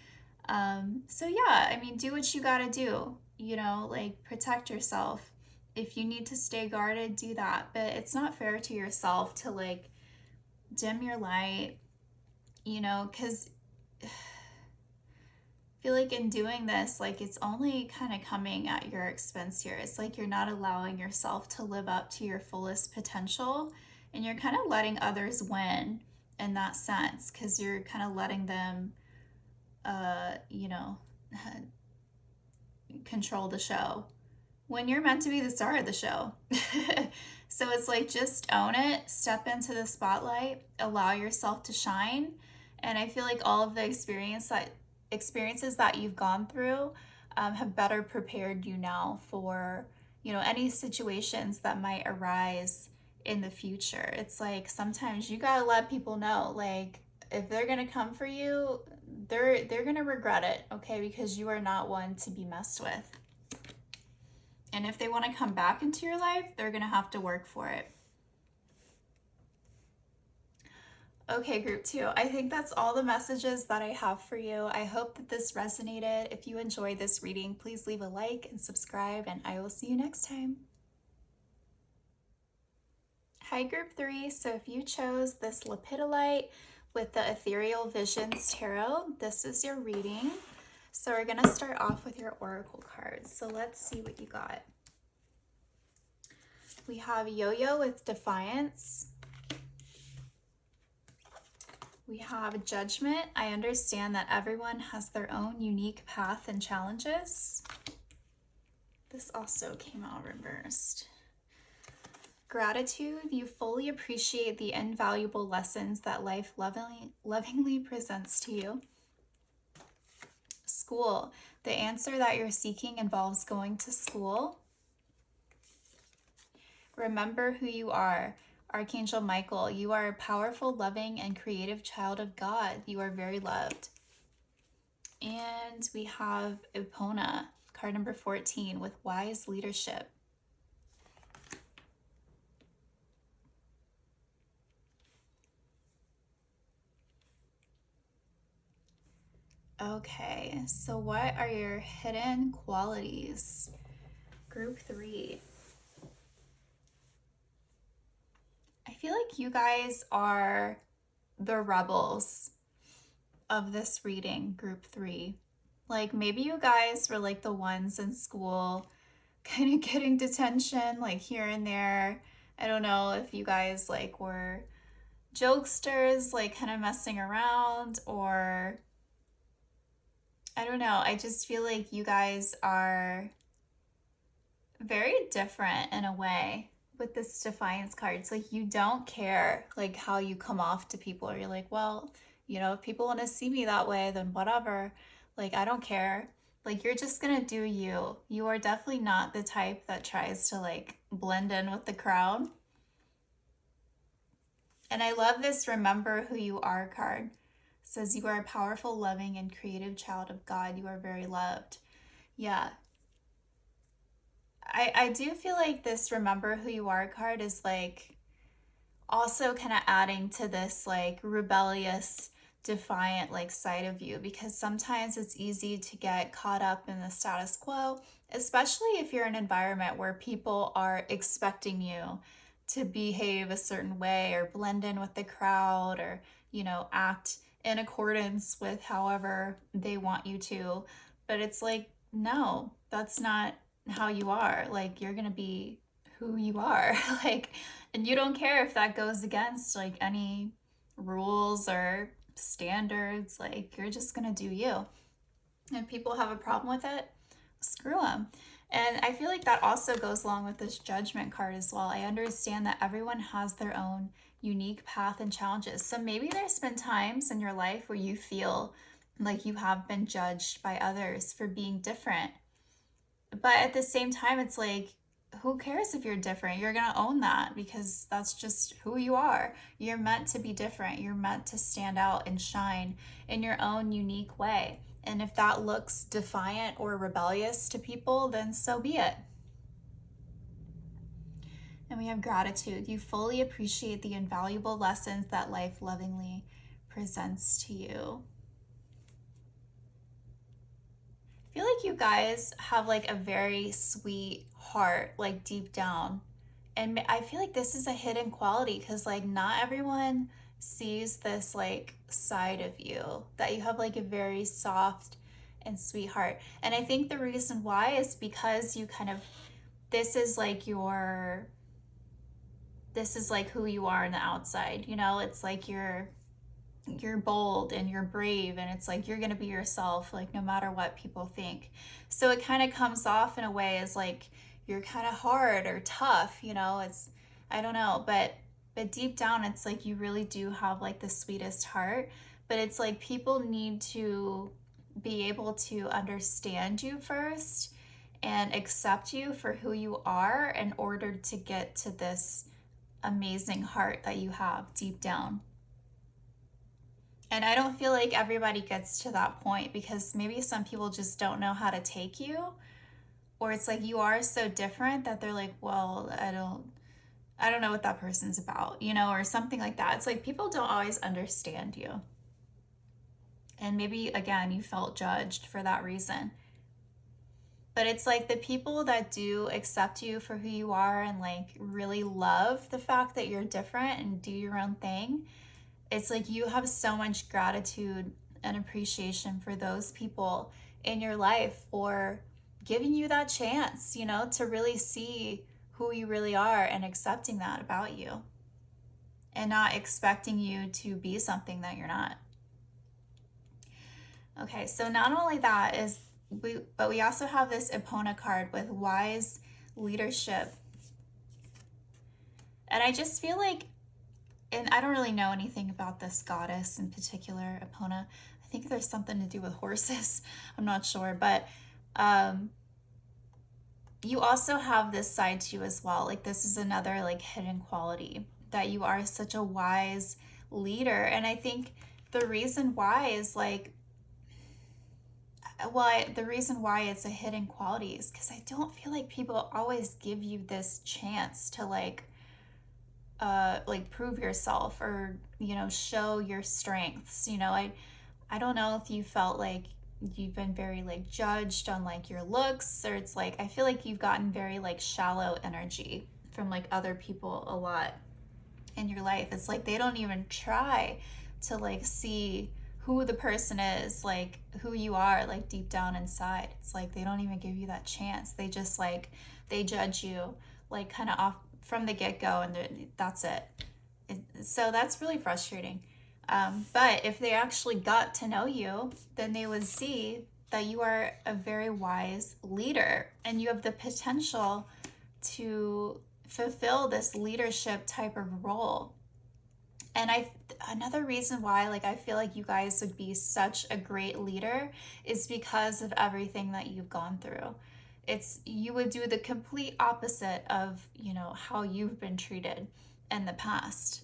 So yeah, I mean, do what you gotta do, like protect yourself. If you need to stay guarded, do that. But it's not fair to yourself to like dim your light, because I feel like in doing this, like it's only kind of coming at your expense here. It's like you're not allowing yourself to live up to your fullest potential, and you're kind of letting others win in that sense, because you're kind of letting them you know, control the show when you're meant to be the star of the show. So it's like just own it, step into the spotlight, allow yourself to shine. And I feel like all of the experiences that you've gone through have better prepared you now for, any situations that might arise in the future. It's like sometimes you gotta let people know, like, if they're gonna come for you, they're gonna regret it, okay? Because you are not one to be messed with. And if they want to come back into your life, they're gonna have to work for it. Okay, group 2, I think that's all the messages that I have for you. I hope that this resonated. If you enjoyed this reading, please leave a like and subscribe, and I will see you next time. Hi, group 3. So if you chose this Lepidolite with the Ethereal Visions Tarot, this is your reading. So we're going to start off with your oracle cards. So let's see what you got. We have Yo-Yo with Defiance. We have Judgment. I understand that everyone has their own unique path and challenges. This also came out reversed. Gratitude. You fully appreciate the invaluable lessons that life lovingly presents to you. School. The answer that you're seeking involves going to school. Remember who you are. Archangel Michael, you are a powerful, loving, and creative child of God. You are very loved. And we have Epona, card number 14, with Wise Leadership. Okay, so what are your hidden qualities? Group 3. I feel like you guys are the rebels of this reading, group 3. Like maybe you guys were like the ones in school kind of getting detention like here and there. I don't know if you guys like were jokesters, like kind of messing around, or I don't know. I just feel like you guys are very different in a way with this Defiance card. It's like you don't care like how you come off to people, or you're like, well, if people want to see me that way, then whatever. Like, I don't care. Like, you're just gonna do you. You are definitely not the type that tries to like blend in with the crowd. And I love this Remember Who You Are card. It says you are a powerful, loving, and creative child of God. You are very loved. Yeah. I do feel like this Remember Who You Are card is like also kind of adding to this like rebellious, defiant like side of you, because sometimes it's easy to get caught up in the status quo, especially if you're in an environment where people are expecting you to behave a certain way or blend in with the crowd, or act in accordance with however they want you to. But it's like, no, that's not how you are. Like, you're gonna be who you are. Like, and you don't care if that goes against like any rules or standards. Like, you're just gonna do you. If people have a problem with it, screw them. And I feel like that also goes along with this judgment card as well. I understand that everyone has their own unique path and challenges. So maybe there's been times in your life where you feel like you have been judged by others for being different. But at the same time, it's like, who cares if you're different? You're going to own that because that's just who you are. You're meant to be different. You're meant to stand out and shine in your own unique way. And if that looks defiant or rebellious to people, then so be it. And we have gratitude. You fully appreciate the invaluable lessons that life lovingly presents to you. I feel like you guys have like a very sweet heart, like deep down. And I feel like this is a hidden quality because like not everyone sees this like side of you, that you have like a very soft and sweet heart. And I think the reason why is because you kind of, this is like your, this is like who you are on the outside, you know? It's like you're bold and you're brave, and it's like you're going to be yourself like no matter what people think. So it kind of comes off in a way as like you're kind of hard or tough, you know? It's, I don't know, but deep down it's like you really do have like the sweetest heart. But it's like people need to be able to understand you first and accept you for who you are in order to get to this amazing heart that you have deep down. And I don't feel like everybody gets to that point because maybe some people just don't know how to take you, or it's like you are so different that they're like, well, I don't know what that person's about, you know, or something like that. It's like people don't always understand you. And maybe again, you felt judged for that reason. But it's like the people that do accept you for who you are and like really love the fact that you're different and do your own thing, it's like you have so much gratitude and appreciation for those people in your life for giving you that chance, you know, to really see who you really are and accepting that about you and not expecting you to be something that you're not. Okay, so not only that is but we also have this Epona card with wise leadership. And I just feel like, and I don't really know anything about this goddess in particular, Epona. I think there's something to do with horses. I'm not sure, but you also have this side to you as well. Like this is another like hidden quality, that you are such a wise leader. And I think the reason why is like, well, the reason why it's a hidden quality is because I don't feel like people always give you this chance to like prove yourself or, you know, show your strengths. You know, I don't know if you felt like you've been very like judged on like your looks, or it's like I feel like you've gotten very like shallow energy from like other people a lot in your life. It's like they don't even try to like see who the person is, like who you are, like deep down inside. It's like they don't even give you that chance. They just like they judge you like kind of off from the get-go, and that's it. So that's really frustrating. But if they actually got to know you, then they would see that you are a very wise leader and you have the potential to fulfill this leadership type of role. And another reason why like I feel like you guys would be such a great leader is because of everything that you've gone through. It's you would do the complete opposite of, you know, how you've been treated in the past.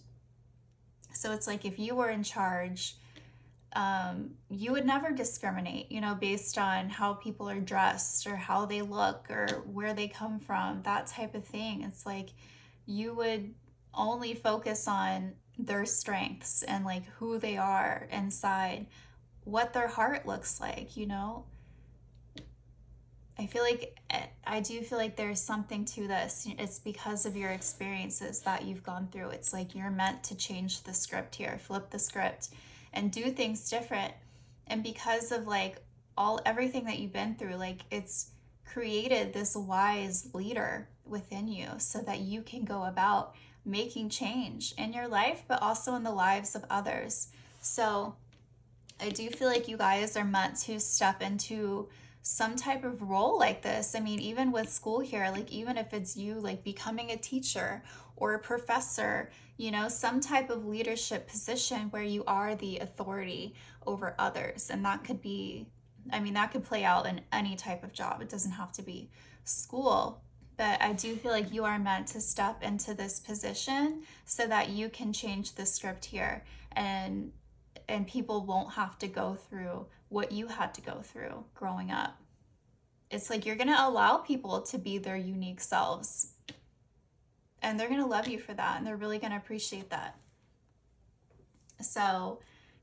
So it's like if you were in charge, you would never discriminate, you know, based on how people are dressed or how they look or where they come from, that type of thing. It's like you would only focus on their strengths and like who they are inside, what their heart looks like, you know. I do feel like there's something to this. It's because of your experiences that you've gone through. It's like you're meant to change the script here, flip the script, and do things different. And because of like everything that you've been through, like it's created this wise leader within you so that you can go about making change in your life, but also in the lives of others. So I do feel like you guys are meant to step into some type of role like this. I mean, even with school here, like even if it's you like becoming a teacher or a professor, you know, some type of leadership position where you are the authority over others. And that could be, I mean, that could play out in any type of job. It doesn't have to be school. But I do feel like you are meant to step into this position so that you can change the script here, and people won't have to go through what you had to go through growing up. It's like you're going to allow people to be their unique selves, and they're going to love you for that, and they're really going to appreciate that. So,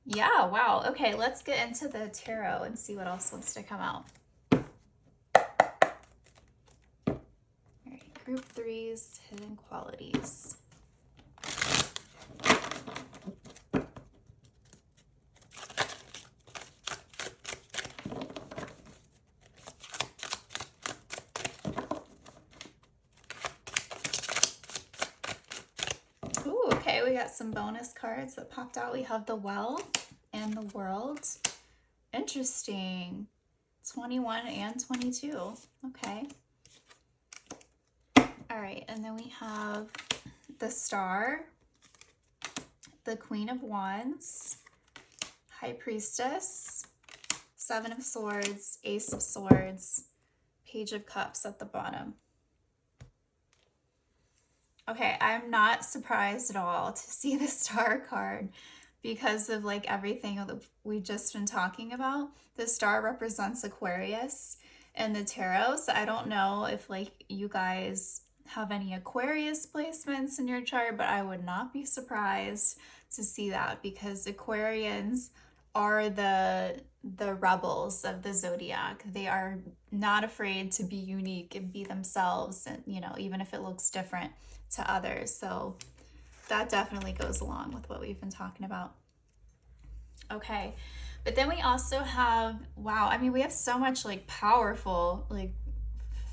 yeah, wow. Okay, let's get into the tarot and see what else wants to come out. All right, group threes, hidden qualities. Ooh, okay, we got some bonus cards that popped out. We have the Well and the World. Interesting. 21 and 22. Okay. All right, and then we have the Star, the Queen of Wands, High Priestess, Seven of Swords, Ace of Swords, Page of Cups at the bottom. Okay, I'm not surprised at all to see the Star card because of like everything that we've just been talking about. The Star represents Aquarius in the tarot, so I don't know if like you guys have any Aquarius placements in your chart, but I would not be surprised to see that because Aquarians are the rebels of the zodiac. They are not afraid to be unique and be themselves, and you know, even if it looks different to others. So that definitely goes along with what we've been talking about. Okay, but then we also have, wow, I mean, we have so much like powerful, like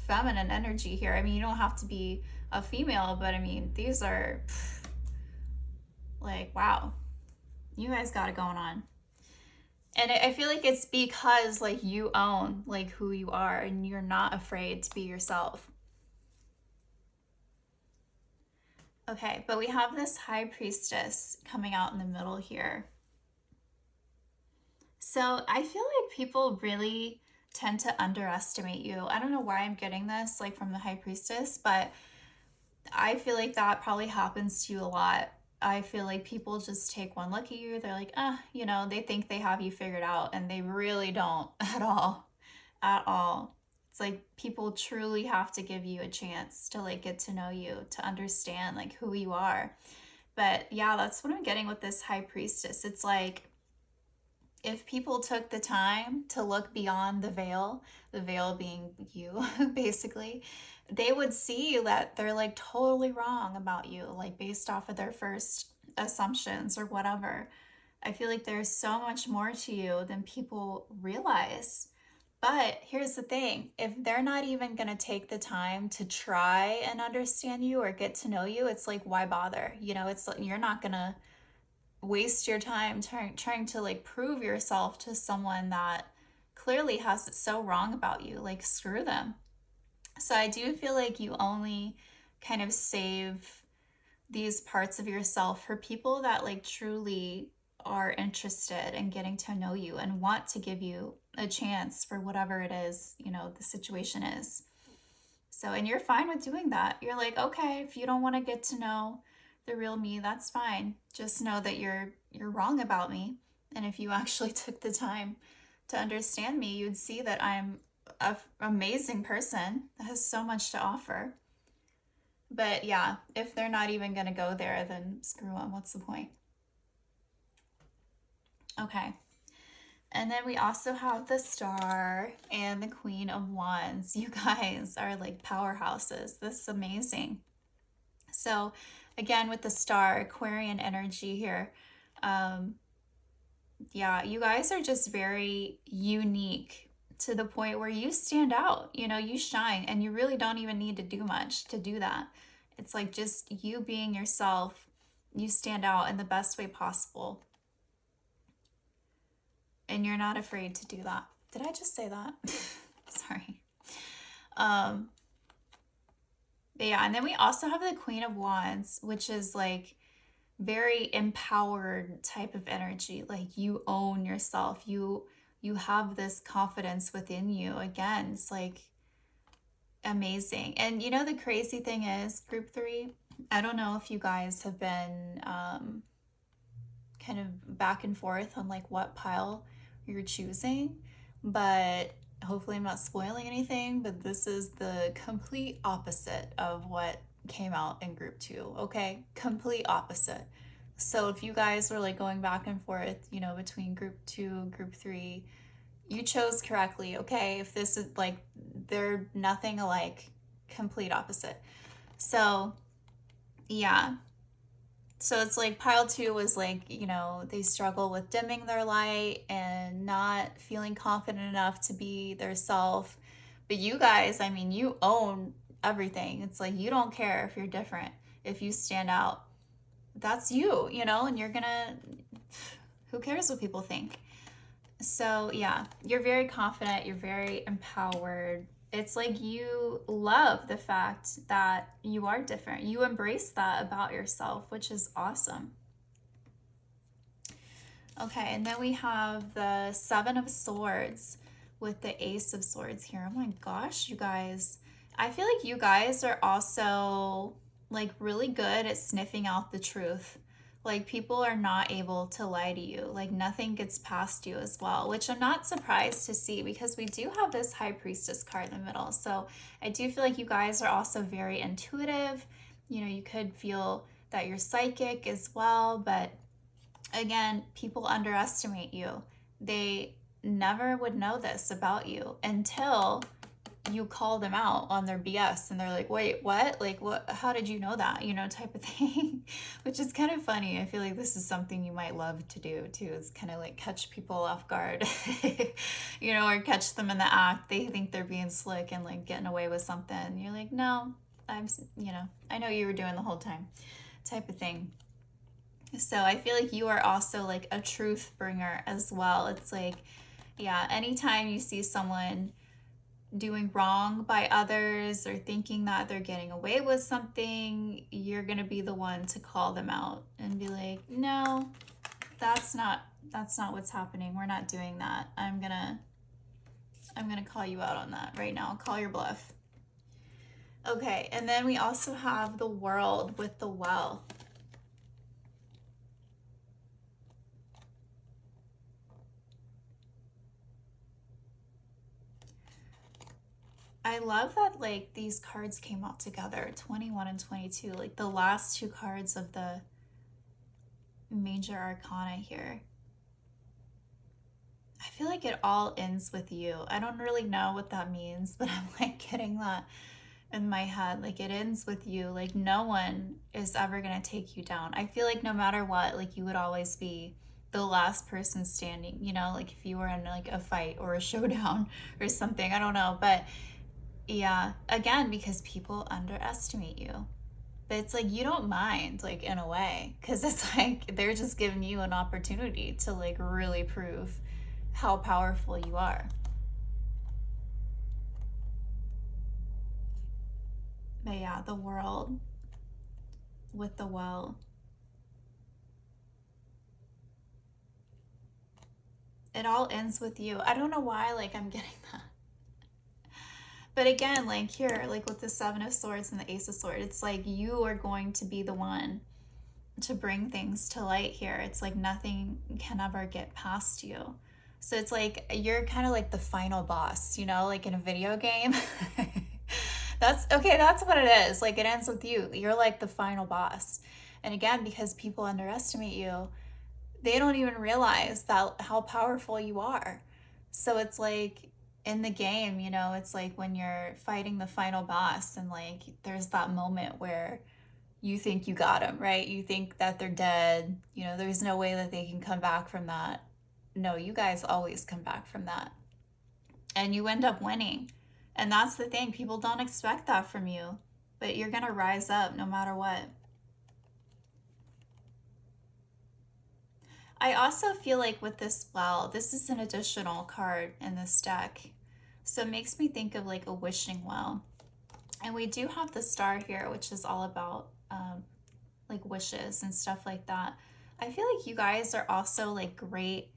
feminine energy here. I mean, you don't have to be a female, but I mean, these are like, wow, you guys got it going on. And I feel like it's because like you own like who you are and you're not afraid to be yourself. Okay, but we have this High Priestess coming out in the middle here. So I feel like people really tend to underestimate you. I don't know why I'm getting this like from the High Priestess, but I feel like that probably happens to you a lot. I feel like people just take one look at you, they're like, you know, they think they have you figured out, and they really don't at all. At all. It's like people truly have to give you a chance to like get to know you, to understand like who you are. But yeah, that's what I'm getting with this High Priestess. It's like if people took the time to look beyond the veil being you, basically, they would see that they're like totally wrong about you, like based off of their first assumptions or whatever. I feel like there's so much more to you than people realize. But here's the thing, if they're not even going to take the time to try and understand you or get to know you, it's like, why bother? You know, it's like you're not going to waste your time trying to like prove yourself to someone that clearly has it so wrong about you. Like, screw them. So I do feel like you only kind of save these parts of yourself for people that like truly are interested in getting to know you and want to give you a chance for whatever it is, you know, the situation is. So, and you're fine with doing that. You're like, okay, if you don't want to get to know the real me, that's fine. Just know that you're wrong about me. And if you actually took the time to understand me, you'd see that I'm an amazing person that has so much to offer. But yeah, if they're not even going to go there, then screw them. What's the point? Okay. And then we also have the Star and the Queen of Wands. You guys are like powerhouses. This is amazing. So again, with the Star, Aquarian energy here. Yeah, you guys are just very unique to the point where you stand out. You know, you shine, and you really don't even need to do much to do that. It's like just you being yourself, you stand out in the best way possible. and you're not afraid to do that. Did I just say that? Sorry. Um, but yeah, and then we also have the Queen of Wands, which is like very empowered type of energy. Like you own yourself. You have this confidence within you. Again, it's like amazing. And you know the crazy thing is, group 3, I don't know if you guys have been kind of back and forth on like what pile you're choosing, but hopefully I'm not spoiling anything, but this is the complete opposite of what came out in group 2, okay? Complete opposite. So if you guys were like going back and forth, you know, between group 2, group 3, you chose correctly, okay? If this is like, they're nothing alike, complete opposite. So, yeah. So it's like pile 2 was like, you know, they struggle with dimming their light and not feeling confident enough to be their self. But you guys, I mean, you own everything. It's like you don't care if you're different, if you stand out. That's you, you know, and you're gonna, who cares what people think? So, yeah, you're very confident, you're very empowered. It's like you love the fact that you are different. You embrace that about yourself, which is awesome. Okay, and then we have the Seven of Swords with the Ace of Swords here. Oh my gosh, you guys. I feel like you guys are also like really good at sniffing out the truth. Like people are not able to lie to you. Like nothing gets past you as well, which I'm not surprised to see because we do have this High Priestess card in the middle. So I do feel like you guys are also very intuitive. You know, you could feel that you're psychic as well, but again, people underestimate you. They never would know this about you until you call them out on their BS and they're like, wait, what? Like, what? How did you know that? You know, type of thing, which is kind of funny. I feel like this is something you might love to do too. It's kind of like catch people off guard, you know, or catch them in the act. They think they're being slick and like getting away with something. You're like, no, you know, I know you were doing the whole time, type of thing. So I feel like you are also like a truth bringer as well. It's like, yeah, anytime you see someone doing wrong by others or thinking that they're getting away with something, you're going to be the one to call them out and be like, "No, that's not what's happening. We're not doing that. I'm going to call you out on that right now. Call your bluff." Okay, and then we also have the World with the Well. I love that like these cards came out together, 21 and 22, like the last two cards of the major arcana here. I feel like it all ends with you. I don't really know what that means, but I'm like getting that in my head. Like it ends with you. Like no one is ever going to take you down. I feel like no matter what, like you would always be the last person standing, you know, like if you were in like a fight or a showdown or something, I don't know, but yeah, again, because people underestimate you. But it's like you don't mind, like in a way, because it's like they're just giving you an opportunity to like really prove how powerful you are. But yeah, the World with the Well. It all ends with you. I don't know why, like, I'm getting that. But again, like here, like with the Seven of Swords and the Ace of Swords, it's like you are going to be the one to bring things to light here. It's like nothing can ever get past you. So it's like you're kind of like the final boss, you know, like in a video game. That's okay, that's what it is. Like it ends with you. You're like the final boss. And again, because people underestimate you, they don't even realize that how powerful you are. So it's like in the game, you know, it's like when you're fighting the final boss and like there's that moment where you think you got them, right? You think that they're dead. You know, there's no way that they can come back from that. No, you guys always come back from that. And you end up winning. And that's the thing. People don't expect that from you. But you're going to rise up no matter what. I also feel like with this well, this is an additional card in this deck. So it makes me think of like a wishing well. And we do have the star here, which is all about like wishes and stuff like that. I feel like you guys are also like great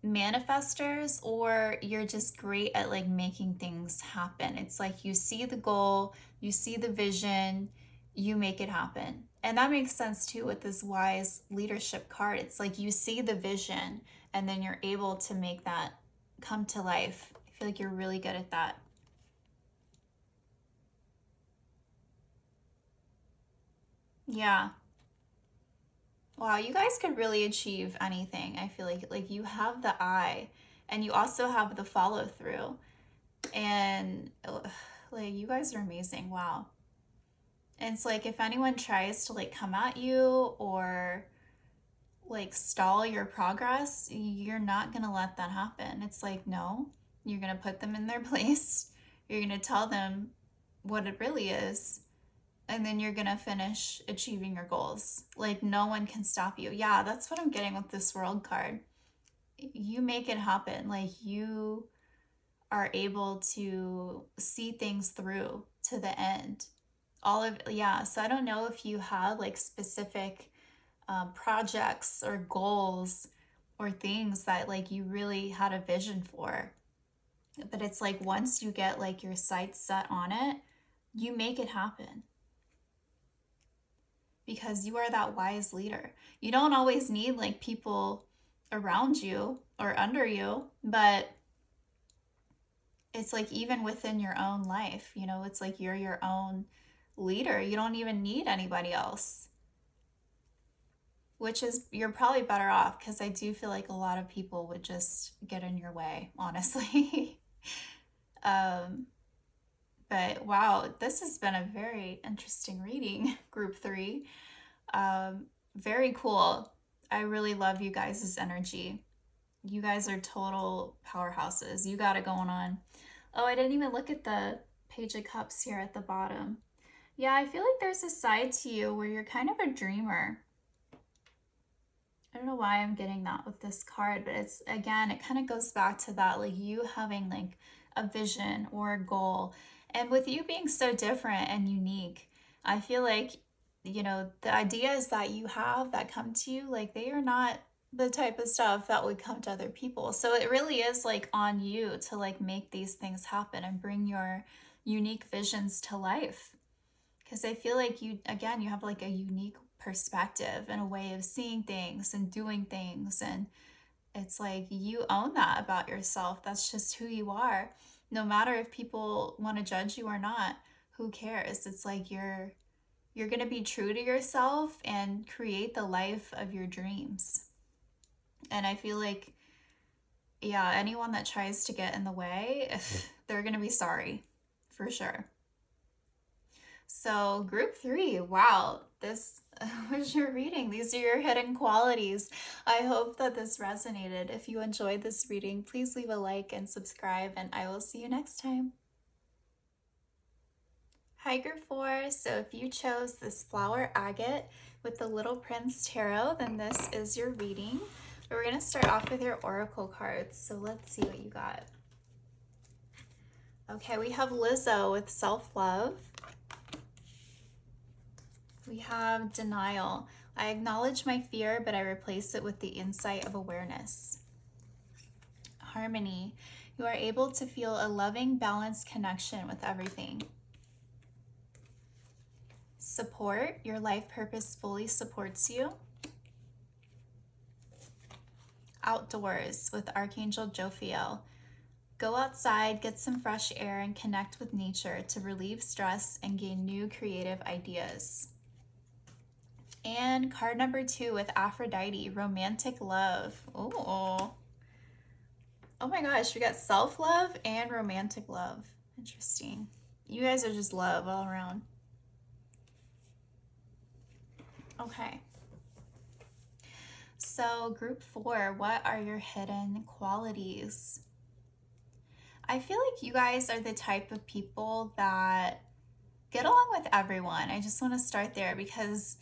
manifestors, or you're just great at like making things happen. It's like you see the goal, you see the vision, you make it happen. And that makes sense too with this wise leadership card. It's like you see the vision and then you're able to make that come to life. I feel like you're really good at that. Yeah. Wow, you guys could really achieve anything. I feel like you have the eye and you also have the follow through. And ugh, like you guys are amazing. Wow. And it's like if anyone tries to like come at you or like stall your progress, you're not going to let that happen. It's like no, you're going to put them in their place. You're going to tell them what it really is, and then you're going to finish achieving your goals. Like no one can stop you. Yeah, that's what I'm getting with this world card. You make it happen. Like you are able to see things through to the end. All of, yeah. So I don't know if you had like specific projects or goals or things that like you really had a vision for, but it's like once you get like your sights set on it, you make it happen because you are that wise leader. You don't always need like people around you or under you, but it's like even within your own life, you know, it's like you're your own leader. You don't even need anybody else, which is, you're probably better off because I do feel like a lot of people would just get in your way, honestly. um, but wow, this has been a very interesting reading, group three. Very cool. I really love you guys' energy. You guys are total powerhouses. You got it going on. Oh, I didn't even look at the Page of Cups here at the bottom. Yeah, I feel like there's a side to you where you're kind of a dreamer. I don't know why I'm getting that with this card, but it's again, it kind of goes back to that, like you having like a vision or a goal. And with you being so different and unique, I feel like, you know, the ideas that you have that come to you, like they are not the type of stuff that would come to other people. So it really is like on you to like make these things happen and bring your unique visions to life. Because I feel like you, again, you have like a unique perspective and a way of seeing things and doing things. And it's like you own that about yourself. That's just who you are. No matter if people want to judge you or not, who cares? It's like you're going to be true to yourself and create the life of your dreams. And I feel like, yeah, anyone that tries to get in the way, they're going to be sorry for sure. So, group three, wow, this was your reading. These are your hidden qualities. I hope that this resonated. If you enjoyed this reading, please leave a like and subscribe, and I will see you next time. Hi, group four. So, if you chose this flower agate with the Little Prince Tarot, then this is your reading. We're going to start off with your oracle cards. So, let's see what you got. Okay, we have Lizzo with self-love. We have denial. I acknowledge my fear, but I replace it with the insight of awareness. Harmony. You are able to feel a loving, balanced connection with everything. Support. Your life purpose fully supports you. Outdoors with Archangel Jophiel. Go outside, get some fresh air, and connect with nature to relieve stress and gain new creative ideas. And card number 2 with Aphrodite, romantic love. Oh my gosh, we got self-love and romantic love. Interesting. You guys are just love all around. Okay. So group 4, what are your hidden qualities? I feel like you guys are the type of people that get along with everyone. I just want to start there because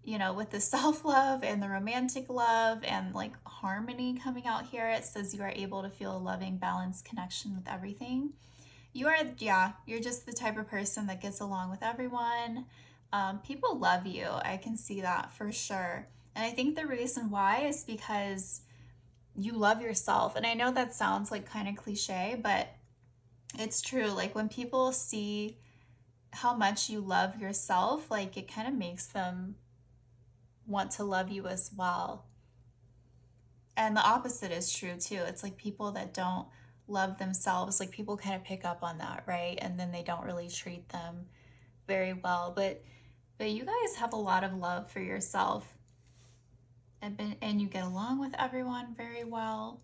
with the self-love and the romantic love and like harmony coming out here. It says you are able to feel a loving, balanced connection with everything. You are, yeah, you're just the type of person that gets along with everyone. People love you. I can see that for sure. And I think the reason why is because you love yourself. And I know that sounds like kind of cliche, but it's true. Like when people see how much you love yourself, like it kind of makes them want to love you as well. And the opposite is true too. It's like people that don't love themselves, like people kind of pick up on that, right? And then they don't really treat them very well. But you guys have a lot of love for yourself, and you get along with everyone very well.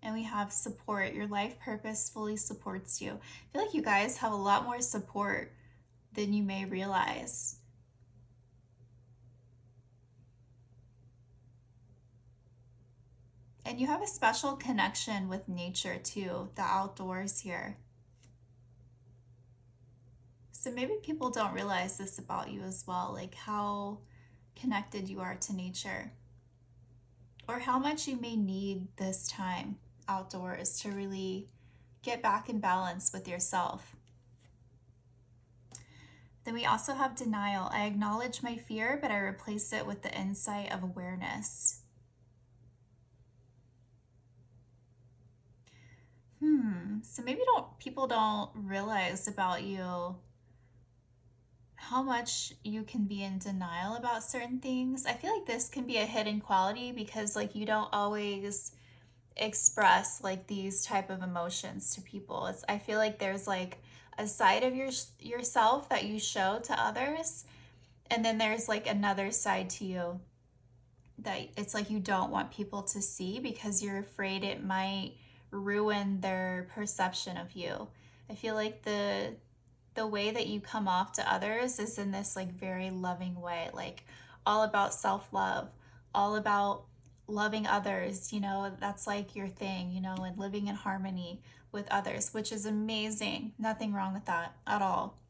And we have support. Your life purpose fully supports you. I feel like you guys have a lot more support than you may realize. And you have a special connection with nature too, the outdoors here. So maybe people don't realize this about you as well, like how connected you are to nature, or how much you may need this time outdoors to really get back in balance with yourself. Then we also have denial. I acknowledge my fear, but I replace it with the insight of awareness. So maybe people don't realize about you how much you can be in denial about certain things. I feel like this can be a hidden quality because like you don't always express like these type of emotions to people. I feel like there's like a side of yourself that you show to others, and then there's like another side to you that it's like you don't want people to see because you're afraid it might ruin their perception of you. I feel like the way that you come off to others is in this like very loving way, like all about self-love, all about loving others, that's like your thing, and living in harmony with others, which is amazing. Nothing wrong with that at all.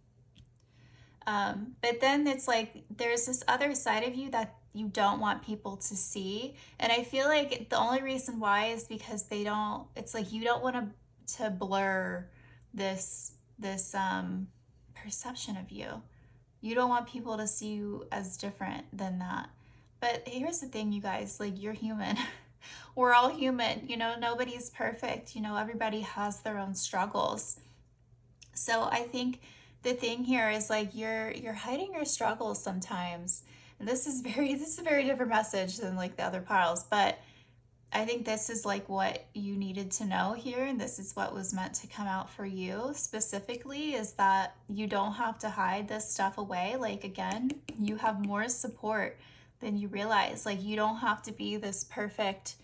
But then it's like there's this other side of you that you don't want people to see. And I feel like the only reason why is because it's like you don't want to blur this perception of you. You don't want people to see you as different than that. But here's the thing, you guys, like you're human. We're all human, nobody's perfect. Everybody has their own struggles. So I think the thing here is like you're hiding your struggles sometimes. And this is a very different message than like the other piles, but I think this is like what you needed to know here, and this is what was meant to come out for you specifically, is that you don't have to hide this stuff away. Like again, you have more support than you realize. Like you don't have to be this perfect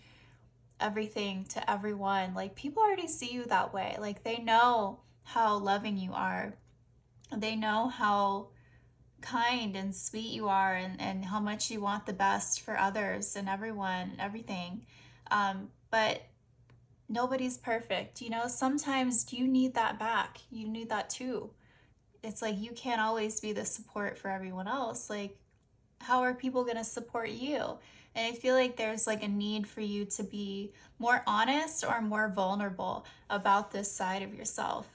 everything to everyone. Like people already see you that way. Like they know how loving you are. They know how kind and sweet you are, and how much you want the best for others and everyone, everything. But nobody's perfect. Sometimes you need that back. You need that too. It's like you can't always be the support for everyone else. Like, how are people going to support you? And I feel like there's like a need for you to be more honest or more vulnerable about this side of yourself.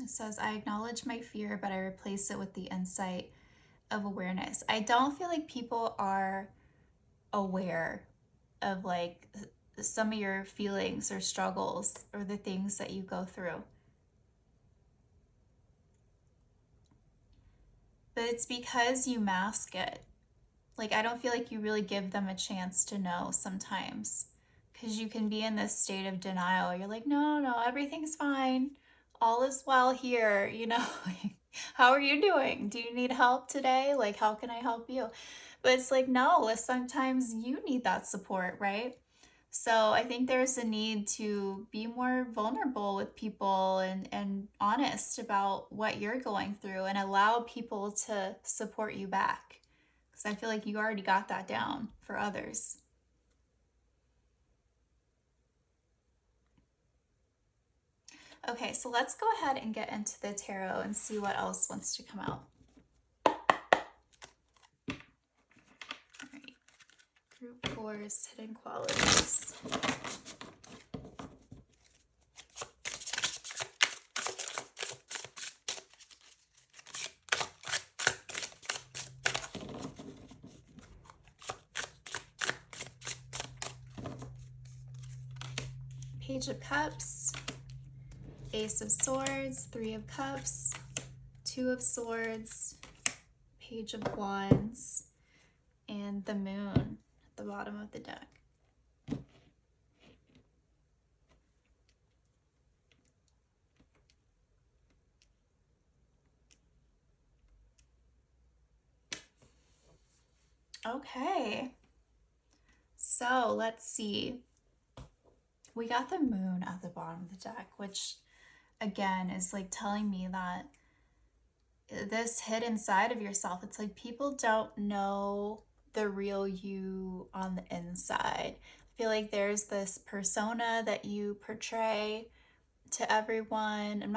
It says, I acknowledge my fear, but I replace it with the insight of awareness. I don't feel like people are aware of like some of your feelings or struggles or the things that you go through. But it's because you mask it. Like, I don't feel like you really give them a chance to know sometimes. Because you can be in this state of denial. You're like, no, no, everything's fine. All is well here. How are you doing? Do you need help today? Like, how can I help you? But it's like, no, sometimes you need that support, right? So I think there's a need to be more vulnerable with people and honest about what you're going through and allow people to support you back. Because I feel like you already got that down for others. Okay, so let's go ahead and get into the tarot and see what else wants to come out. All right. Group 4's hidden qualities. Page of Cups, Ace of Swords, Three of Cups, Two of Swords, Page of Wands, and the Moon at the bottom of the deck. Okay, so let's see. We got the Moon at the bottom of the deck, which again is like telling me that this hidden side of yourself, it's like people don't know the real you on the inside. I feel like there's this persona that you portray to everyone. And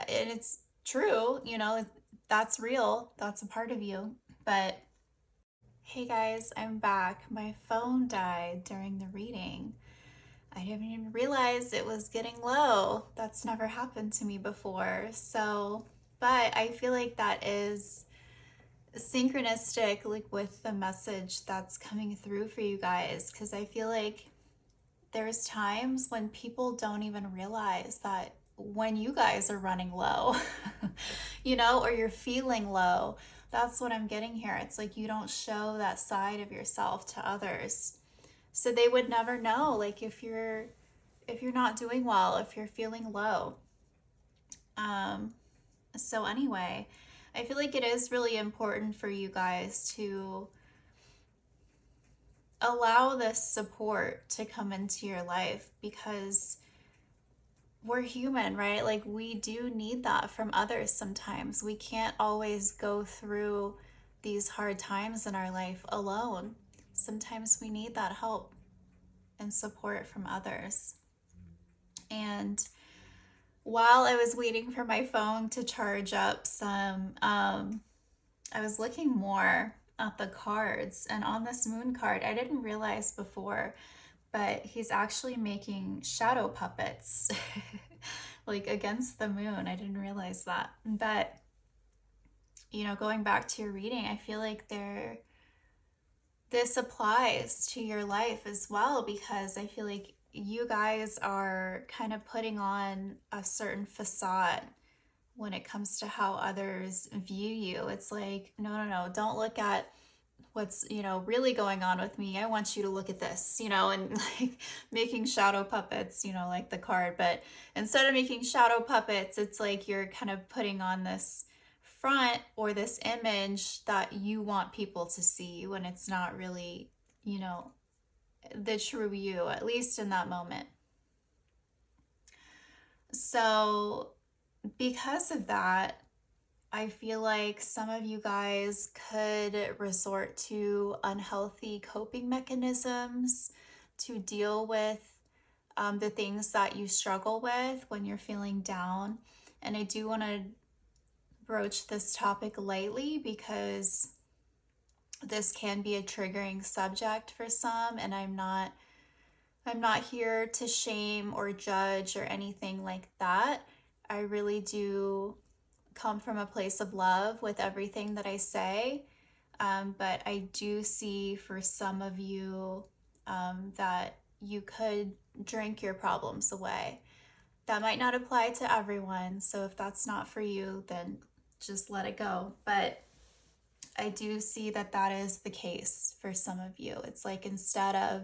it's true, you know, that's real, that's a part of you. But hey guys, I'm back. My phone died during the reading. I didn't even realize it was getting low. That's never happened to me before. So, but I feel like that is synchronistic, like with the message that's coming through for you guys, because I feel like there's times when people don't even realize that when you guys are running low, you know, or you're feeling low. That's what I'm getting here. It's like you don't show that side of yourself to others. So they would never know, like if you're not doing well, if you're feeling low. So anyway, I feel like it is really important for you guys to allow this support to come into your life, because we're human, right? Like we do need that from others sometimes. We can't always go through these hard times in our life alone. Sometimes we need that help and support from others. And while I was waiting for my phone to charge up some, I was looking more at the cards. And on this Moon card, I didn't realize before, but he's actually making shadow puppets like against the moon. I didn't realize that. But, you know, going back to your reading, I feel like this applies to your life as well, because I feel like you guys are kind of putting on a certain facade when it comes to how others view you. It's like, no, don't look at what's, you know, really going on with me. I want you to look at this, you know, and like making shadow puppets, you know, like the card. But instead of making shadow puppets, it's like you're kind of putting on this front or this image that you want people to see when it's not really, you know, the true you, at least in that moment. So because of that, I feel like some of you guys could resort to unhealthy coping mechanisms to deal with the things that you struggle with when you're feeling down. And I do want to broach this topic lightly because this can be a triggering subject for some, and I'm not here to shame or judge or anything like that. I really do come from a place of love with everything that I say. But I do see for some of you that you could drink your problems away. That might not apply to everyone. So if that's not for you, then just let it go. But I do see that that is the case for some of you. It's like instead of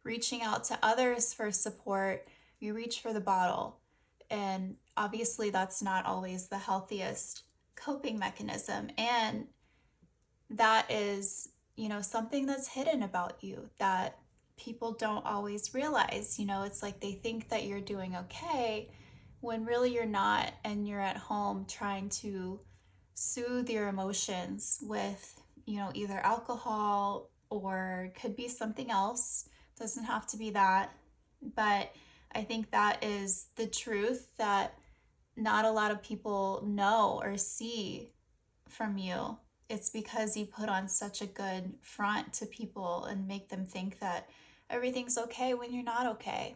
reaching out to others for support, you reach for the bottle. And obviously, that's not always the healthiest coping mechanism. And that is, you know, something that's hidden about you that people don't always realize. You know, it's like they think that you're doing okay when really you're not, and you're at home trying to soothe your emotions with, you know, either alcohol or could be something else. Doesn't have to be that. But I think that is the truth, that not a lot of people know or see from you. It's because you put on such a good front to people and make them think that everything's okay when you're not okay.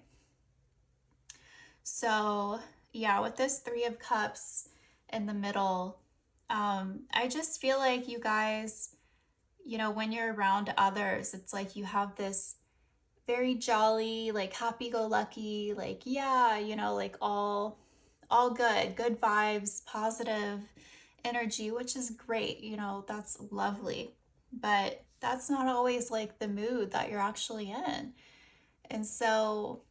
So, yeah, with this Three of Cups in the middle, I just feel like you guys, when you're around others, it's like you have this very jolly, like happy go lucky, like, yeah, like all good vibes, positive energy, which is great, that's lovely. But that's not always like the mood that you're actually in. And so,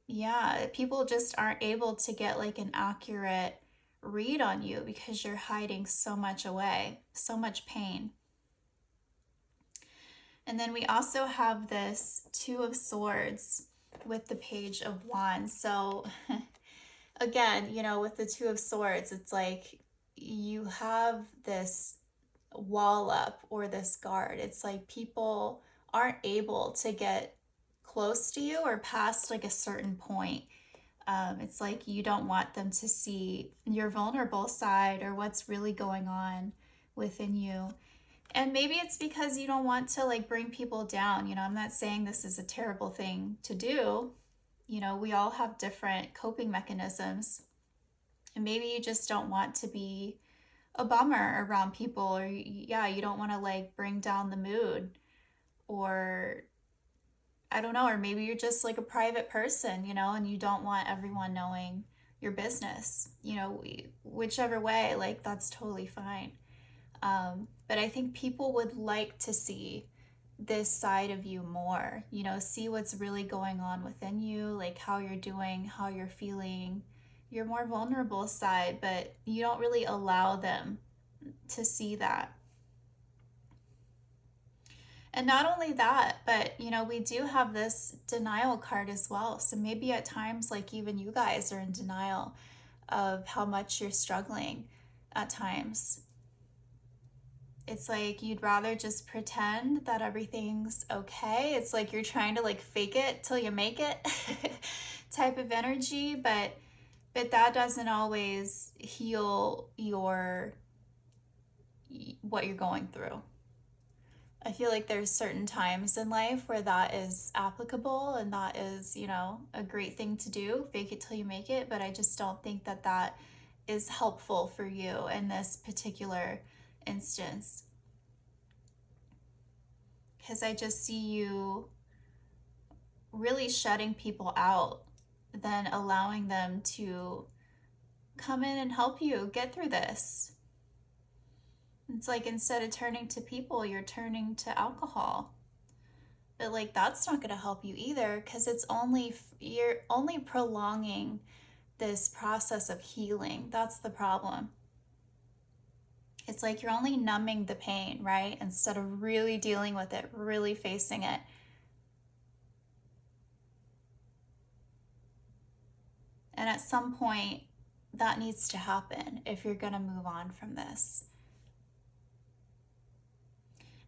yeah, people just aren't able to get like an accurate read on you because you're hiding so much away, so much pain. And then we also have this Two of Swords with the Page of Wands. So again, with the Two of Swords, it's like you have this wall up or this guard. It's like people aren't able to get close to you or past like a certain point. It's like you don't want them to see your vulnerable side or what's really going on within you. And maybe it's because you don't want to like bring people down. I'm not saying this is a terrible thing to do. We all have different coping mechanisms. And maybe you just don't want to be a bummer around people, or yeah, you don't want to like bring down the mood, or I don't know, or maybe you're just like a private person, and you don't want everyone knowing your business. Whichever way, like that's totally fine. But I think people would like to see this side of you more, see what's really going on within you, like how you're doing, how you're feeling, your more vulnerable side, but you don't really allow them to see that. And not only that, but we do have this denial card as well. So maybe at times, like even you guys are in denial of how much you're struggling at times. It's like you'd rather just pretend that everything's okay. It's like you're trying to like fake it till you make it type of energy, but that doesn't always heal what you're going through. I feel like there's certain times in life where that is applicable and that is, a great thing to do, fake it till you make it, but I just don't think that that is helpful for you in this particular instance. Because I just see you really shutting people out, then allowing them to come in and help you get through this. It's like instead of turning to people, you're turning to alcohol. But like that's not going to help you either, because you're only prolonging this process of healing. That's the problem. It's like you're only numbing the pain, right? Instead of really dealing with it, really facing it. And at some point, that needs to happen if you're going to move on from this.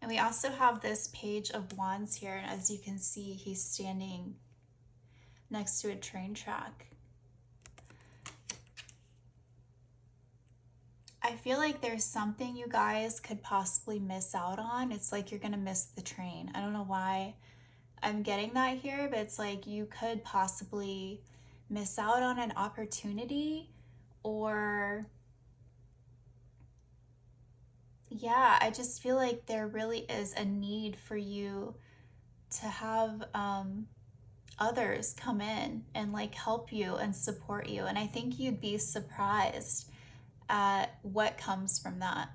And we also have this Page of Wands here. And as you can see, he's standing next to a train track. I feel like there's something you guys could possibly miss out on. It's like you're going to miss the train. I don't know why I'm getting that here, but it's like you could possibly miss out on an opportunity, or yeah, I just feel like there really is a need for you to have others come in and like help you and support you. And I think you'd be surprised at what comes from that.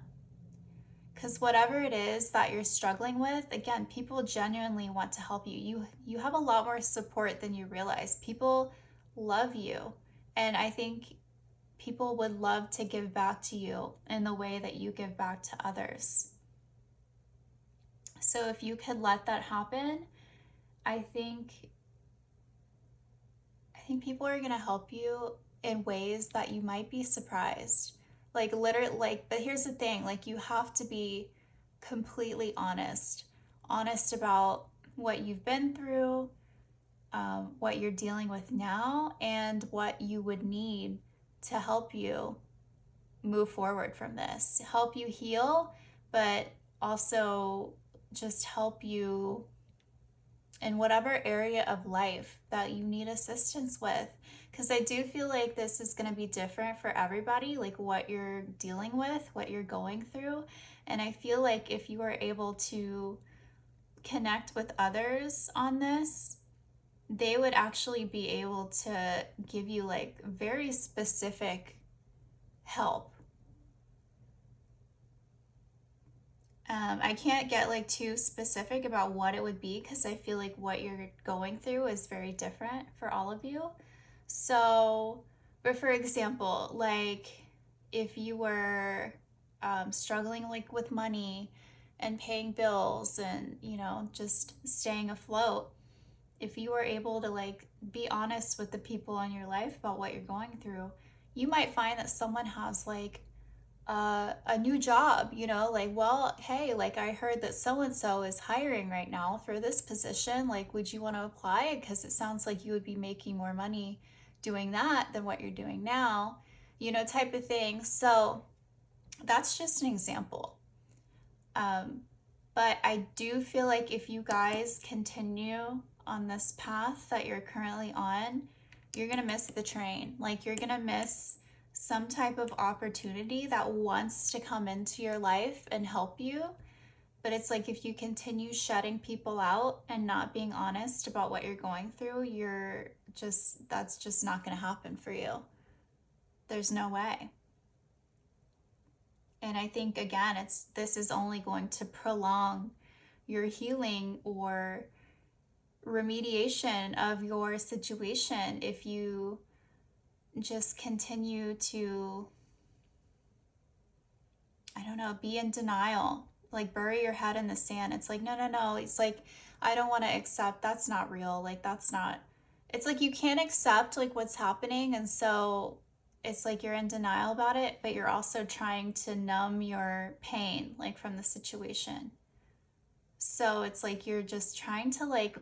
Because whatever it is that you're struggling with, again, people genuinely want to help you. You have a lot more support than you realize. People love you. And I think people would love to give back to you in the way that you give back to others. So if you could let that happen, I think people are going to help you in ways that you might be surprised. Like literally, but here's the thing, like you have to be completely honest about what you've been through, what you're dealing with now, and what you would need to help you move forward from this, help you heal, but also just help you in whatever area of life that you need assistance with. Because I do feel like this is going to be different for everybody, like what you're dealing with, what you're going through. And I feel like if you are able to connect with others on this, they would actually be able to give you like very specific help. I can't get like too specific about what it would be because I feel like what you're going through is very different for all of you. So, but for example, like if you were struggling like with money and paying bills and, you know, just staying afloat, if you were able to like be honest with the people in your life about what you're going through, you might find that someone has like a new job, you know, like, well, hey, like I heard that so and so is hiring right now for this position. Like, would you want to apply? Because it sounds like you would be making more money doing that than what you're doing now, you know, type of thing. So that's just an example. Um, but I do feel like if you guys continue on this path that you're currently on, you're going to miss the train. Like, you're going to miss some type of opportunity that wants to come into your life and help you. But it's like if you continue shutting people out and not being honest about what you're going through, that's just not going to happen for you. There's no way. And I think again, this is only going to prolong your healing or remediation of your situation if you just continue to, I don't know, be in denial, like bury your head in the sand. It's like, no, no, no. It's like, I don't want to accept, that's not real. Like, that's not, it's like you can't accept like what's happening. And so it's like you're in denial about it, but you're also trying to numb your pain, like from the situation. So it's like you're just trying to like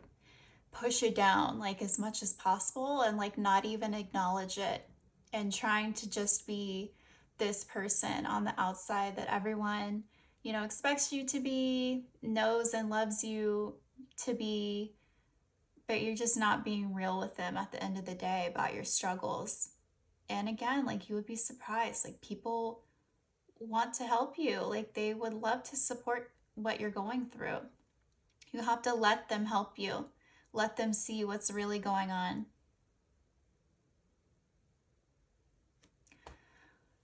push it down like as much as possible and like not even acknowledge it and trying to just be this person on the outside that everyone, you know, expects you to be, knows and loves you to be, but you're just not being real with them at the end of the day about your struggles. And again, like you would be surprised, like people want to help you, like they would love to support what you're going through. You have to let them help you. Let them see what's really going on.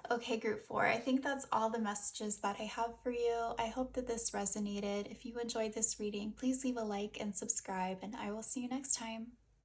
Okay, group 4, I think that's all the messages that I have for you. I hope that this resonated. If you enjoyed this reading, please leave a like and subscribe, and I will see you next time.